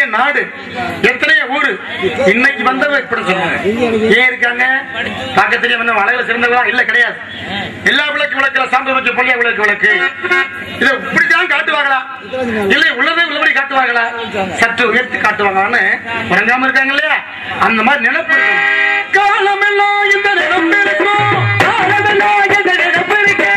எத்தனையோ நாடு, எத்தனையோ ஊரு. இன்னைக்கு வந்தவங்க இப்படி சொல்றாங்க. ஏன் இருக்காங்க? பக்கத்துல வந்து வளையல சிறந்தவா இல்ல, கிடையாது. எல்லா விளக்கு விளக்குல சாம்பல் வச்சு பொல்லியா விளக்கு விளக்கு இதை இப்படித்தான் காட்டுவாங்களா? இல்லை உள்ளதே உள்ளபடி காட்டுவாங்களா? சற்று உயர்த்தி காட்டுவாங்களான்னு உறங்காம இருக்காங்க இல்லையா? அந்த மாதிரி நினைப்பு காலமெல்லாம் இந்த நினைப்பு இருக்கும். காலமெல்லாம் இந்த நினைப்பு இருக்கு.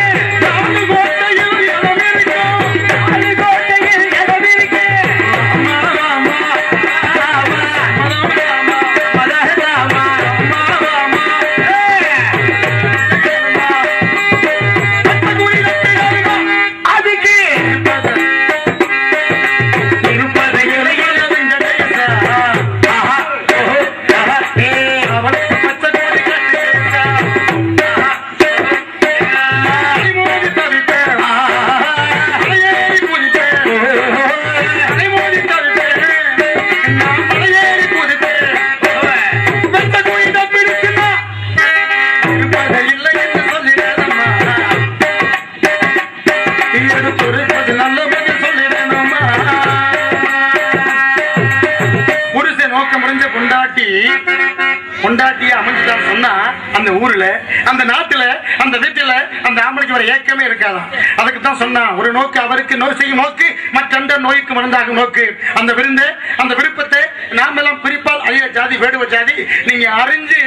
கொண்டாட்டிய அமைஞ்சுதான் சொன்னா அந்த ஊர்ல, அந்த நாட்டுல, அந்த வீட்டுல அந்த ஆம்பளைக்கு வர ஏக்கமே இருக்காதான். அதுக்கு தான் சொன்னா, ஒரு நோக்கு அவருக்கு நோய் செய்யும் நோக்கு, மற்ற நோய்க்கு மருந்தாகும் நோக்கு. அந்த விருந்த, அந்த விருப்பத்தை நாம எல்லாம் பிரிப்பால் அழிய ஜாதி வேடுவ ஜாதி நீங்க அறிஞ்சு.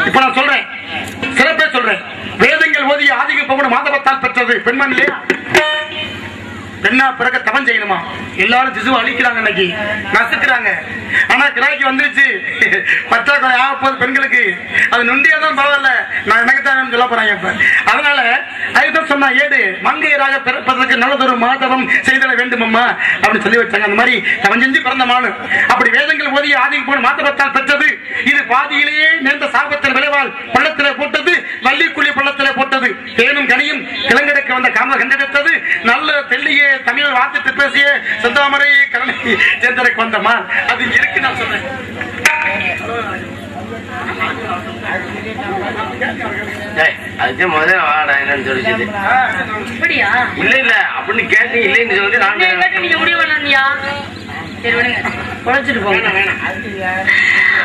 இப்ப நான் சொல்றேன், சிறப்பே சொல்றேன். வேதங்கள் ஓதிய ஆதிக பவன மாதவத்தால் பெற்றது பெண்மணி இல்லையா? பெண்ணா பிறக்க தவம் செய்யணுமா? எல்லாரும் திசுவை அழிக்கிறாங்க, இன்னைக்கு நசுக்கிறாங்க. ஆனா கிராய்க்கு வந்துருச்சு, பற்றாக்குறை ஆகப்போது பெண்களுக்கு. அது நொண்டியாதான் பரவாயில்ல, நான் எனக்கு தான் சொல்ல போறாங்க. இப்ப அதனால அதுதான் சொன்னா, ஏடு மங்கையராக பிறப்பதற்கு நல்லதொரு மாதவம் செய்தல வேண்டும் அம்மா அப்படின்னு சொல்லி வச்சாங்க. அந்த மாதிரி தவம் செஞ்சு பிறந்த மானு. அப்படி வேதங்கள் ஓதிய ஆதிக்கு போன மாதவத்தால் பெற்றது. இது பாதியிலேயே நேர்ந்த சாபத்தில் விளைவால் பள்ளத்திலே போட்டது, வள்ளிக்குழி பள்ளத்திலே போட்டது. தேனும் கனியும் கிளங்கெடுக்க வந்த காம கண்டெடுத்தது. நல்ல தெல்லியே தமிழ் வார்த்தை பேசிய செந்தாமரை கரணை சேர்ந்தரைக்கு வந்தமா. அது இருக்கு, நான் சொல்றேன். அதுக்கு முதல்ல வாடா என்னன்னு சொல்லிச்சு. அப்படியா? இல்ல இல்ல அப்படின்னு கேட்டு இல்லைன்னு சொல்லி நான் நீங்க முடிவு பண்ணலையா? சரி விடுங்க, குழைச்சிட்டு போங்க.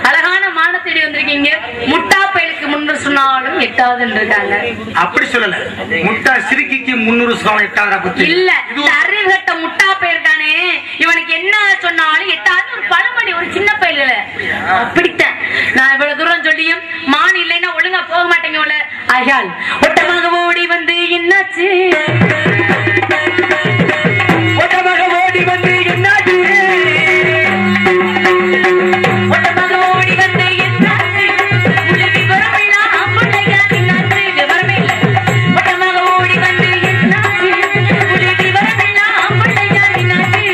அழகான மான தேடி வந்திருக்கீங்க. முட்டா பயலுக்கு 300 சொன்னாலும் எட்டாவதுன்னு இருக்காங்க. அப்படி சொல்லல, முட்டா சிறுக்கிக்கு 300 சொன்னாலும் எட்டாவதா பத்தி இல்ல. அறிவுகட்ட முட்டா பயல்தானே, இவனுக்கு என்ன சொன்னாலும் எட்டாவது. ஒரு பழமொழி, ஒரு சின்ன பயல். அப்படித்தான் நான் இவ்வளவு தூரம் சொல்லியும் மான் இல்லைன்னா ஒழுங்கா போக மாட்டேங்க. அயால் ஒட்டமாக ஓடி வந்து என்னாச்சு? ஒட்டமாக ஓடி வந்து என்னாச்சு? ஒட்டமாக ஓடி வந்து என்னாச்சு? விவரமெல்லாம் அம்புடையா என்னாச்சு? விவரமே இல்லை. ஒட்டமாக ஓடி வந்து என்னாச்சு? விவரமெல்லாம் அம்புடையா என்னாச்சு?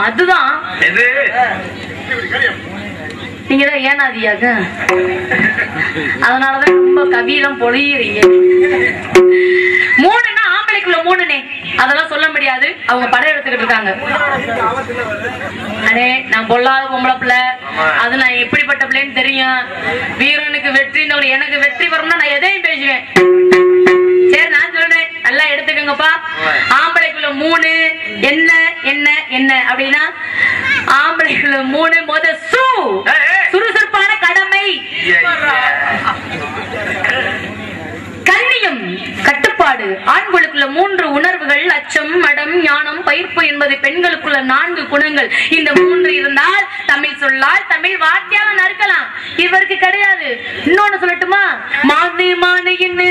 அதுதான் நீங்கதான் ஏனாதியாக, அதனாலதான் ரொம்ப கவியெல்லாம் பொழியறீங்க. 3ன்னா ஆம்பளைக்குள்ள 3னே, அதெல்லாம் சொல்ல முடியாது. அவங்க படம் எடுத்துக்கிட்டு இருக்காங்க. அடே நான் பொல்லாத பொம்பளை பிள்ளை, அது நான் எப்படிப்பட்ட பிள்ளைன்னு தெரியும். வீரனுக்கு வெற்றி, எனக்கு வெற்றி வரும்னா நான் எதையும் பேசுவேன். சரி நான் சொல்றேன், நல்லா எடுத்துக்கங்கப்பா. ஆம்பளைக்குள்ள 3 என்ன என்ன என்ன அப்படின்னா, ஆம்பளைக்குள்ள 3 முத சுறுசுறுப்பான கடமை, கண்ணியம், கட்டுப்பாடு. ஆண்களுக்குள்ள 3 உணர்வுகள், அச்சம், மடம், ஞானம், பயிர்ப்பு என்பது பெண்களுக்குள்ள 4 குணங்கள். இந்த 3 இருந்தால் தமிழ் சொல்லால் தமிழ் வார்த்தையாக நறுக்கலாம். இவருக்கு கிடையாது. இன்னொன்னு சொல்லட்டுமா? மானு மானு என்ன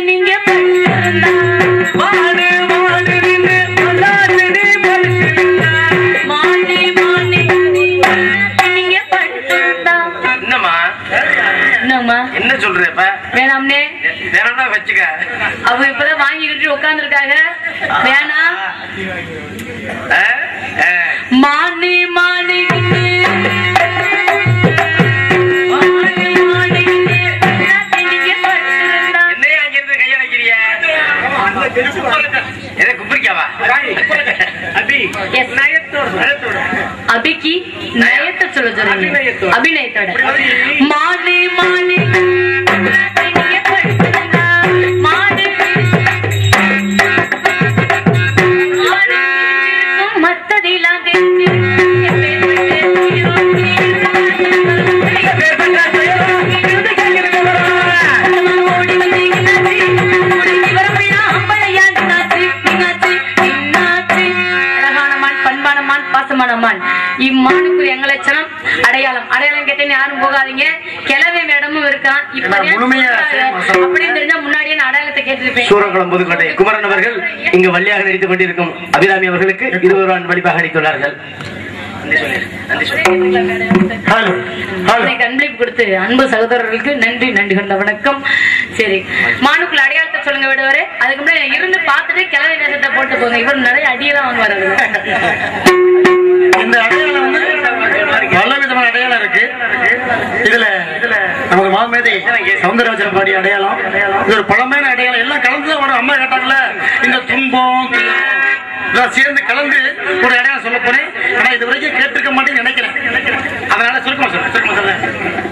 நீங்க நீங்க சொல்றேன் இப்ப வேணாம்னே வேணா வச்சுக்க. அவங்க இப்பதான் வாங்கிக்கிட்டு உட்கார்ந்துருக்காங்க. வேணாம். மானி மானி என்னைய அங்கிருந்து கைய வைக்கிறிய குப்பிரிக்காவா? அபிக்கு நயத்தை சொல்ல சொல்லுங்க. அபிநயத்தோட மானி மானி மத்ததெல்லாம் இம்மானுக்கு எங்க லட்சணம் அடையாளம். அடையாளம் கேட்டேன்னு யாரும் போகாதீங்க. கிளவி மேடமும் இருக்கான். அப்படின்னு தெரிஞ்சா முன்னாடியே நான் அடையாளத்தை கேட்டிருப்பேன். சூரகுளம் புதுக்கோட்டை குமரன் அவர்கள் இங்கு வள்ளியாக நடித்துக் கொண்டிருக்கும் அபிராமி அவர்களுக்கு 20 ரூபாய் வழிபாக அளித்துள்ளார்கள். அன்பளிப்பு கொடுத்து அன்பு சகோதரர்களுக்கு நன்றி நன்றி கொண்ட வணக்கம். சரி, மானுக்குள்ள அடையாளத்தை சொல்லுங்க விடுவாரு. அதுக்கு முன்னாடி இருந்து பார்த்துட்டு கிளவி வேஷத்தை போட்டு போங்க. இவர் நிறைய அடியெல்லாம் வாங்க வர்றது. இந்த அடையாளம் வந்து பல விதமான அடையாளம் இருக்கு. இதுல நமது மாமேதை சவுந்தரராஜன் பாடி அடையாளம். இது ஒரு பழமையான அடையாளம். எல்லாம் கலந்துதான் வரும். அம்மா கேட்டாங்கல்ல, இந்த துன்பம் சேர்ந்து கலந்து ஒரு அடையாளம் சொல்ல போனேன். ஆனா இது வரைக்கும் கேட்டிருக்க மாட்டேன்னு நினைக்கிறேன். அதனால சுருக்கமா சொல்றேன்.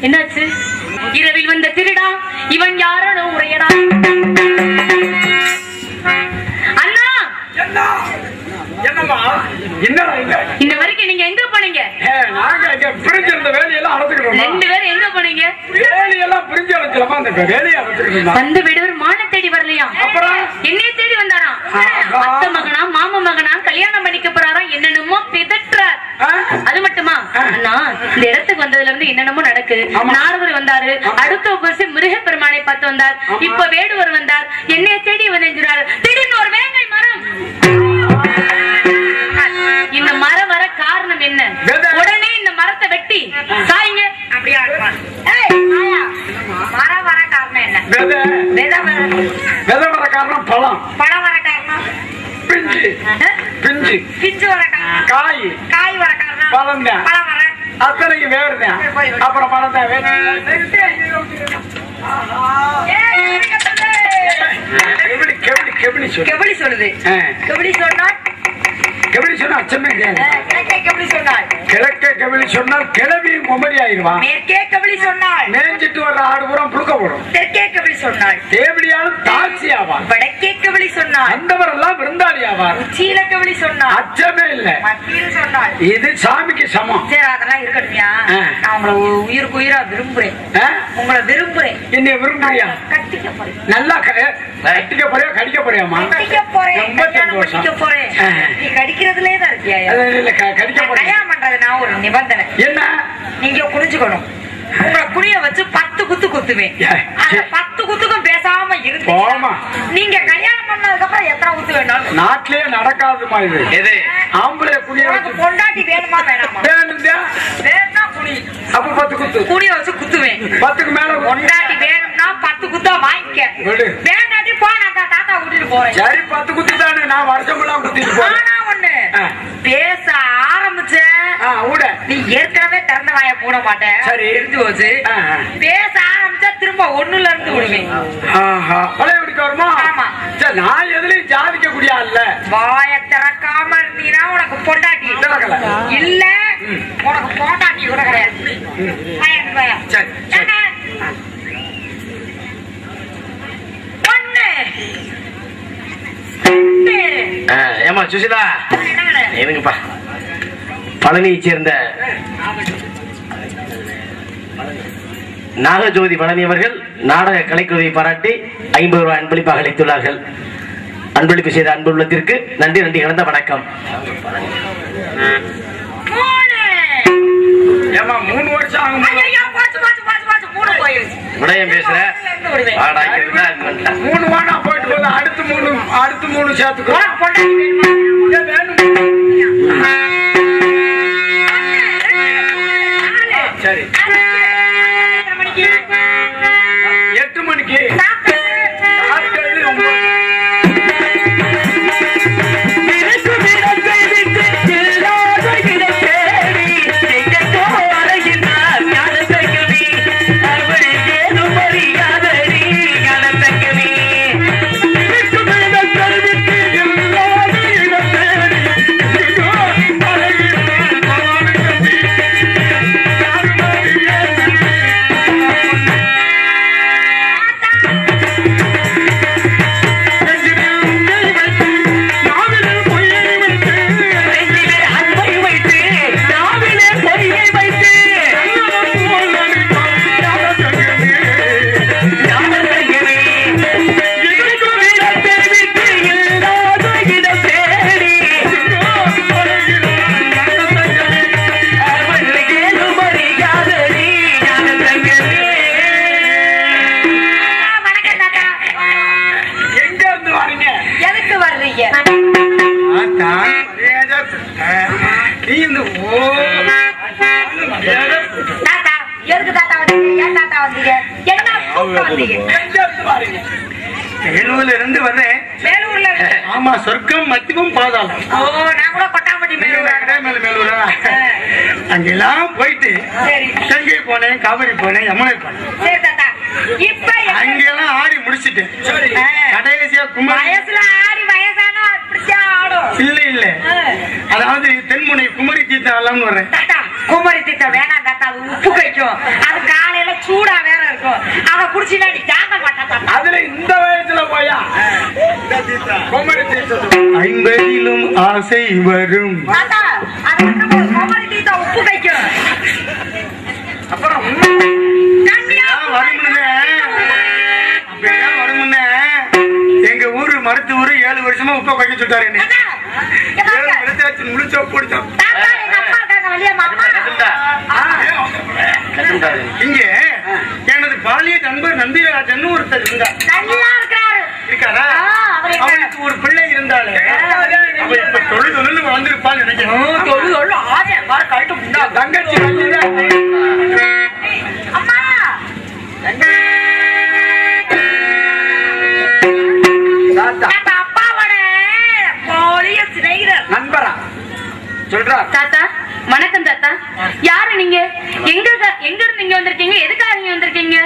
என்னாச்சு? இரவில் வந்த திருடா இவன் யாரோ உரையடா. அண்ணா என்னம்மா என்ன இந்த வரைக்கும் நீங்க எங்க போனீங்க? நாங்க பிரிஞ்சிருந்த வேலையெல்லாம் அடைச்சுக்கிறோம். 2 பேரும் எங்க போனீங்க? வேலையெல்லாம் பிரிஞ்சு அடைச்சலாமா? அந்த வேலையை அடைச்சுக்கிறோம். வந்து விடுவர் மான தேடி வரலையா? அப்புறம் என்னைய தேடி வந்தாராம். அத்தை மகனா மாமா மகனா கல்யாணம் பண்ணிக்க போறாராம். என்னென்னமோ பிதற்றார். அது மட்டுமா அண்ணா, இந்த இடத்துக்கு வந்ததுல இருந்து என்னென்னமோ நடக்கு. நாரதர் வந்தாரு, அடுத்த வருஷம் முருகப்பெருமானை பார்த்து வந்தார், இப்ப வேடுவர் வந்தார், என்னைய தேடி வந்து திடீர்னு ஒரு வேங்கை மரம். இந்த மரம் வர காரணம் என்ன? உடனே இந்த மரத்தை வெட்டி சாய்ங்க. அப்படியா மரம் வர காரணம் என்ன? விதை வர காரணம் பழம். பழம் வர காரணம் பிஞ்சு. பிஞ்சு பிஞ்சு வர காரணம் காய். காய் வர காரணம் பழம் தான். பழம் வர அத்தனைக்கு வேறுதான். அப்புறம் பழம் தான். கெபிளி சொல்லுது. கெபிளி சொன்னால் கெபிளி சொன்னா அச்சமே கெபிளி சொன்னால் கிழக்கே கெபிளி சொன்னால் கிளவியும் குமரி ஆயிடுவான். மேற்கே கெபிளி சொன்னால் மேய்ஞ்சிட்டு வர்ற ஆடு பூரம் புழுக்க போடும். தெற்கே கெபிளி சொன்னால் தேவடியாலும் தாட்சி ஆவார். வடக்கே கெபிளி சொன்னால் அந்தவரெல்லாம் விருந்தாளி ஆவார். உச்சியில கெபிளி சொன்னால் அச்சமே இல்ல. மத்தியில் சொன்னால் இது சாமிக்கு சமம். சரி, அதெல்லாம் இருக்கட்டும்யா. நான் உங்களை உயிருக்கு உயிரா விரும்புறேன். உங்களை விரும்புறேன். என்ன விரும்புறியா? கட்டிக்க போறேன். நல்லா கட்டிக்க போறியா கடிக்க போறியாமா? கட்டிக்க போறேன். ரொம்ப சந்தோஷம். கட்டிக்க போறேன். நீ கடிக்கிறதுலே தான் இருக்கியா? இல்ல கடிக்க போறேன். கல்யாணம் பண்றது நான் ஒரு நிபந்தனை. என்ன? நீங்க குனிஞ்சுக்கணும். உங்களை குனிய வச்சு 10 குத்து குத்துவேன். அந்த 10 குத்துக்கும் பேசாம இருக்கு. நீங்க கல்யாணம் பண்ணதுக்கு அப்புறம் எத்தனை குத்து வேணாலும் நாட்டிலேயே நடக்காதுமா இது. எது? ஆம்பளை குனிய வச்சு பொண்டாட்டி வேணுமா வேணாமா? வேணும்னா குனி. அப்ப 10 குத்து குனிய வச்சு குத்துவேன். 10க்கு மேல பொண்டாட்டி வேணும்னா 10 குத்தா வாங்கிக்க. வேண்டாட்டி போ, நான் தாத்தா கூட்டிட்டு போறேன். சரி, 10 குத்து தானே. நான் வருஷமெல்லாம் குத்திட்டு போறேன். ஒண்ணு பேச ஆரம்பிச்ச நீ ஏற்கனவே திறந்த வாய போட மாட்டேன். சரி, இருந்து போச்சு. பேச ஆரம்பிச்சா திரும்ப 1ல இருந்து விடுவேன். பழைய விடுக்க வருமா? ஆமா. சரி, நான் எதுலயும் ஜாதிக்க கூடிய இல்ல. வாய திறக்காம இருந்தீங்கன்னா உனக்கு பொண்டாட்டி இல்ல, உனக்கு பொண்டாட்டி கூட கிடையாது. சரி, ஏமா சுசிலா எதுங்கப்பா? பழனியை சேர்ந்த நாகஜோதி பழனி அவர்கள் நாடக கலைக்குழுவை பாராட்டி 50 ரூபாய் அன்பளிப்பாக அளித்துள்ளார்கள். அன்பளிப்பு செய்த அன்பு உள்ளத்திற்கு நன்றி. நன்றி கலந்த வணக்கம். 3 வருஷம் ஆகும். விடயம் பேசுற 3 வானா போயிட்டு போது அடுத்து 3 சேர்த்துக்கோ. சரி, 8 மணிக்கு வேலூர்ல இருந்து வர்றேன். ஆமா, சொர்க்கம் மத்தியமும் பாதாளம். மேலூரா அங்கெல்லாம் போயிட்டு கங்கை போனேன், காவிரி போனேன், யமுனை போனேன். அங்கெல்லாம் ஆடி முடிச்சுட்டேன். கடைசியா இல்ல அதாவது தென்முனை குமரி தீர்த்தம் வரேன். குமரி தீர்த்தம் வேணாம் தாத்தா, அது உப்பு கைக்கும். அது காலையில சூடா வேற இருக்கும். அவ குடிச்சினா நீ தாங்க மாட்டா. அதுல இந்த வயசுல போயா 50லும் ஆசை வரும். உப்பு கைக்கும் அப்புறம் வருமுன்ன எங்க ஊரு மருத்து ஊரு 7 வருஷமா உப்ப வைக்க சொல்லிட்டாரு. முழிச்சா போடிச்சோம் இங்க எனது பாலிய நண்பர் நம்பிராஜன் ஒருத்தர் இருந்தார். இருக்காரா? அவனுக்கு ஒரு பிள்ளை இருந்தாலே அவ இப்ப தொழில் வளர்ந்துருப்பான்னு நினைக்கிறேன். தங்கச்சி அப்பாவோட நண்பரா சொல்றா. தாத்தா வணக்கம் தாத்தா. யாரு நீங்க? எங்க இருந்து நீங்க வந்திருக்கீங்க? எதுக்காக நீங்க வந்திருக்கீங்க?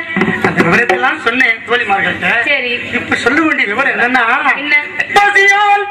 அந்த விவரத்தெல்லாம் சொன்னேன் தோழிமார்கள்ட்ட. சரி இப்ப சொல்ல வேண்டிய விவரம் என்னன்னா என்ன? பசியால்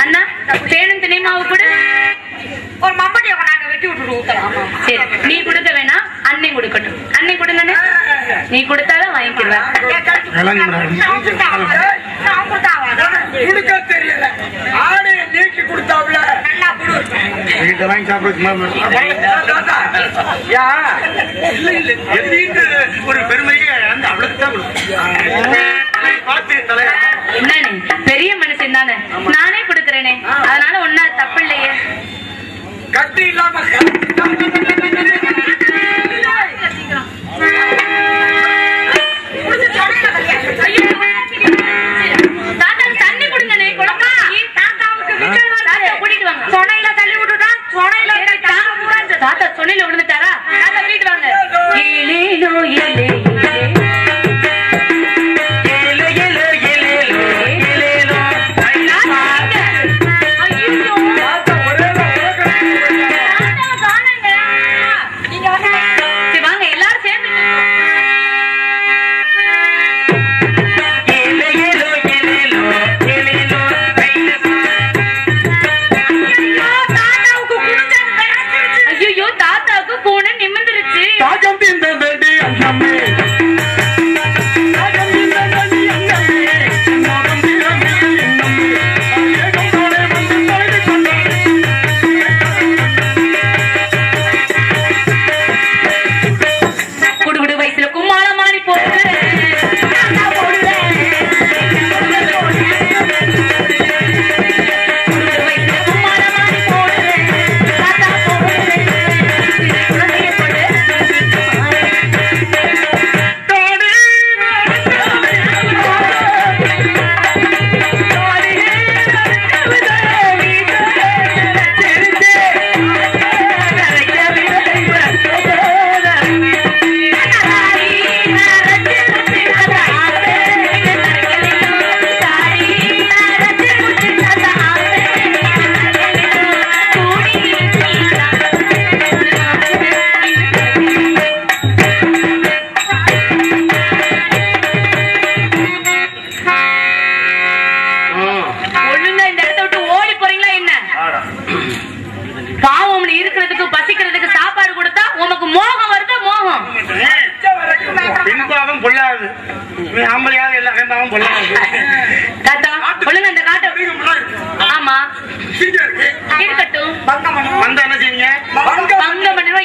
அண்ணா தேனும் தினைமாவு கூட ஒரு மம்பட்டியை நாங்க வெட்டி விட்டுருவோம். சரி நீ கொடுக்க வேணாம், அண்ணன் கொடுக்கட்டும். அண்ணன் கொடுங்க. நீ கொடுத்தாலும் வாங்கிக்கிறேன். தெரியல ஆடையை நீக்கி கொடுத்தாவுல வாங்கி சாப்பிடுறது ஒரு பெருமையை அந்த அவ்வளவுதான் பார்த்து தலையா. என்னன்னு பெரிய மனுஷன் தானே, நானே கொடுக்கறேனே, அதனால ஒன்னா தப்பு இல்லையே. கட்டி இல்லாம தாத்தா தண்ணி கொடுங்கண்ணே. குழம்பா கூட்டிட்டு வாங்க. சொனையில தள்ளி விட்டுட்டா தாத்தா சொனையில விழுந்துட்டாரா? தாத்தா கூட்டிட்டு வாங்க.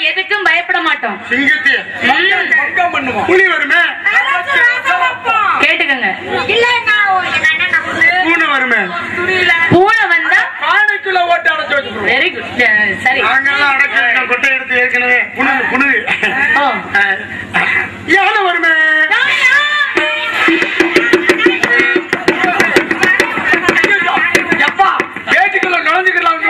எதுக்கும் பயப்பட மாட்டோம். கேட்டுக்கங்க. பூனை வந்தா பானைக்குள்ள ஓட்டு அடைச்சு வச்சுக்கிறோம். Very good. சரி, நாங்கெல்லாம் அடைச்சிருக்கோம். கொட்டை எடுத்து ஏற்கனவே புனுகு யானை வருமே. எப்பா கேட்டுக்குள்ள நுழைஞ்சுக்கலாம்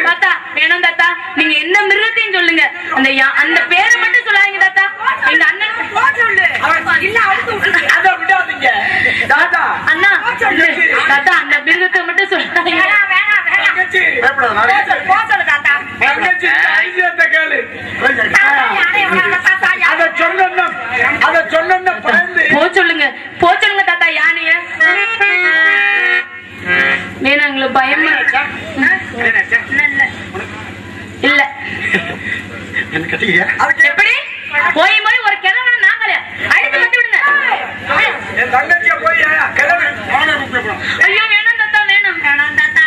தாத்தா வேணும் தாத்தா. நீங்க எந்த மிருகத்தையும் சொல்லுங்க, அந்த பேரை மட்டும் சொல்லாதீங்க தாத்தா. எங்க அண்ணன் அதை விடாதீங்க தாத்தா. அண்ணா தாத்தா அந்த மிருகத்தை மட்டும் சொல்லாதீங்க. போ சொல்லுங்க தாத்தா. யானைய வேணா எங்களுக்கு பயமா இல்ல. எப்படி போய் போய் ஒரு கிழவனை நாங்களே அடிச்சு வந்து விடுங்க. ஐயோ வேணாம் தாத்தா, வேணாம் வேணாம் தாத்தா.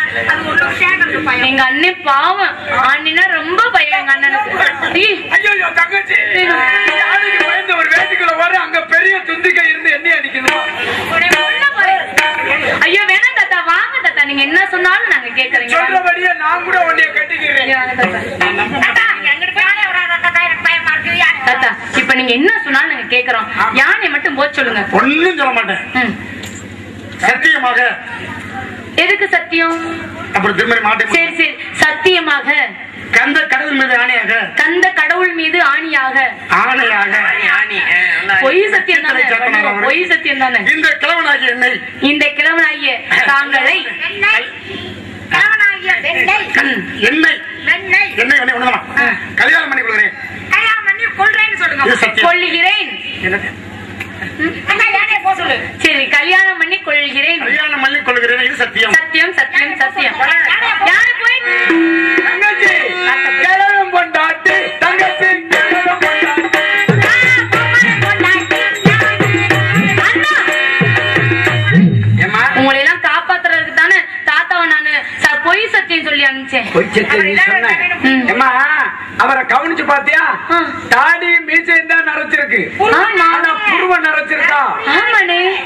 எங்க அண்ணன் பாவம், அண்ணினா ரொம்ப பயம் எங்க அண்ணனுக்கு. ஐயோ தங்கச்சி பயந்து ஒரு வேட்டுக்குள்ள வர அங்க பெரிய துந்திக்க இருந்து என்ன அடிக்கணும். ஐயோ வேணாம் தாத்தா, வாங்க தாத்தா. நீங்க என்ன சொன்னாலும் நாங்க கேக்குறீங்க. சொல்றபடியே நான் கூட உன்னைய கட்டிக்கிறேன் தாத்தா. இப்ப நீங்க என்ன சொன்னாலும் நாங்க கேக்குறோம். யானை மட்டும் போக சொல்லுங்க. ஒன்னும் சொல்ல மாட்டேன். சத்தியமாக. எதுக்கு சத்தியம்? அப்புறம் திருமணி மாட்டேன். சரி சரி, சத்தியமாக. கந்த கடவுள் மீது ஆணையாக. கந்த கடவுள் மீது ஆணியாக. ஆணையாக. பொய் சத்தியம் தானே. பொய் சத்தியம் தானே. இந்த கிழவனாகிய என்னை, இந்த கிழவனாகிய தாங்களை கல்யாணம் பண்ணி கொள்கிறேன். கொள்ளுகிறேன். சரி, கல்யாணம் பண்ணி கொள்கிறேன். கல்யாணம் பண்ணி கொள்கிறேன். இது சத்தியம். சத்தியம் சத்தியம் சத்தியம். யாரு போய் தங்கச்சி கிழவன் பொண்டாட்டி தங்கச்சி கிழவன் பொண்டாட்டி. உங்களை எல்லாம் காப்பாத்துறதுக்கு தானே தாத்தாவை நானு பொய் சத்தியம் சொல்லி அனுப்பிச்சேன். அவரை கவனிச்சு பாத்தியா? தாடி மீசையும் தான் நரைச்சிருக்கு, ஆனா புருவ நரைச்சிருக்கா.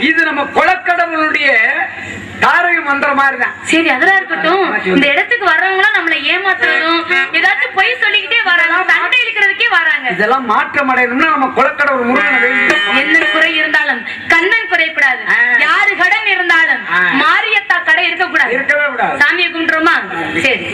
இது நம்ம குலக்கடவுளுடைய தாரக மந்திரம் மாதிரிதான். சரி, அதெல்லாம் இருக்கட்டும். இந்த இடத்துக்கு வர்றவங்க நம்மள ஏமாத்துறதும் ஏதாச்சும் பொய் சொல்லிக்கிட்டே வராங்க, சண்டை இழுக்கிறதுக்கே வராங்க. இதெல்லாம் மாற்றம் அடையணும்னா நம்ம குலக்கடவுள் முருகனை என்ன குறை இருந்தாலும் கண்ணன் குறைப்படாது. யாரு கடன் இருந்தாலும் மாரியத்தா கடை இருக்கக்கூடாது, இருக்கவே கூடாது. சாமியை கும்பிடுறோமா? சரி.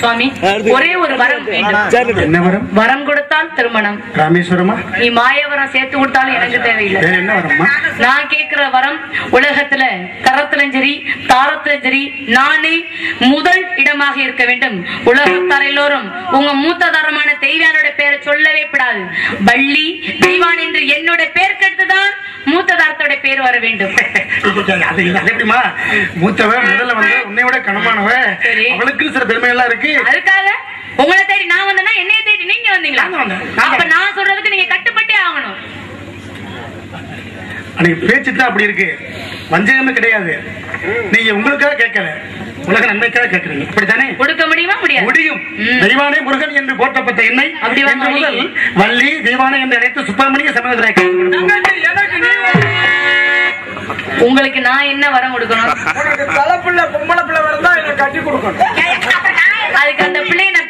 சுவாமி, ஒரே ஒரு வரம் வேண்டும். என்ன வரம்? வரம் கொடுத்தால் திருமணம். ராமேஸ்வரமா? நீ மாயவரம் சேர்த்து கொடுத்தாலும் எனக்கு தேவையில்லை. என்ன வரமா? நான் கேட்கிற வரம், உலகத்துல கரத்திலும் சரி தாரத்திலும் சரி நானே முதல் இடமாக இருக்க வேண்டும். உலகத்தார் எல்லோரும் உங்க மூத்ததாரமான தெய்வானோட பேரை சொல்லவே கூடாது. வள்ளி தெய்வான் என்று என்னோட பேர் கெடுத்துதான் மூத்ததாரத்தோட பேர் வர வேண்டும். எப்படிமா? மூத்தவ முதல்ல வந்து உன்னையோட கனமானவ, அவளுக்கு சில பெருமை எல்லாம் இருக்கு. அதுக்காக உங்களை தேடி நான் வந்தேன்னா என்னைய தேடி நீங்க வந்தீங்களா? அப்ப நான் சொல்றதுக்கு நீங்க கட்டுப்பட்டே ஆகணும். அன்னைக்கு பேச்சு தான் அப்படி இருக்கு, வஞ்சகமே கிடையாது. நீங்க உங்களுக்காக கேட்கல, உலக நன்மைக்காக கேட்கிறீங்க இப்படித்தானே? கொடுக்க முடியுமா? முடியாது. முடியும். தெய்வானை முருகன் என்று போற்றப்பட்ட என்னை அப்படி வாங்க இன்று முதல் வள்ளி தெய்வானை என்று அழைத்து சுப்பிரமணிய சமயத்திலே உங்களுக்கு நான் என்ன வரம் கொடுக்கணும்? உனக்கு தலை பிள்ளை பொம்பளை பிள்ளை வரதா என்ன கட்டி கொடுக்கணும். அதுக்கு அந்த பிள்ளையை நான்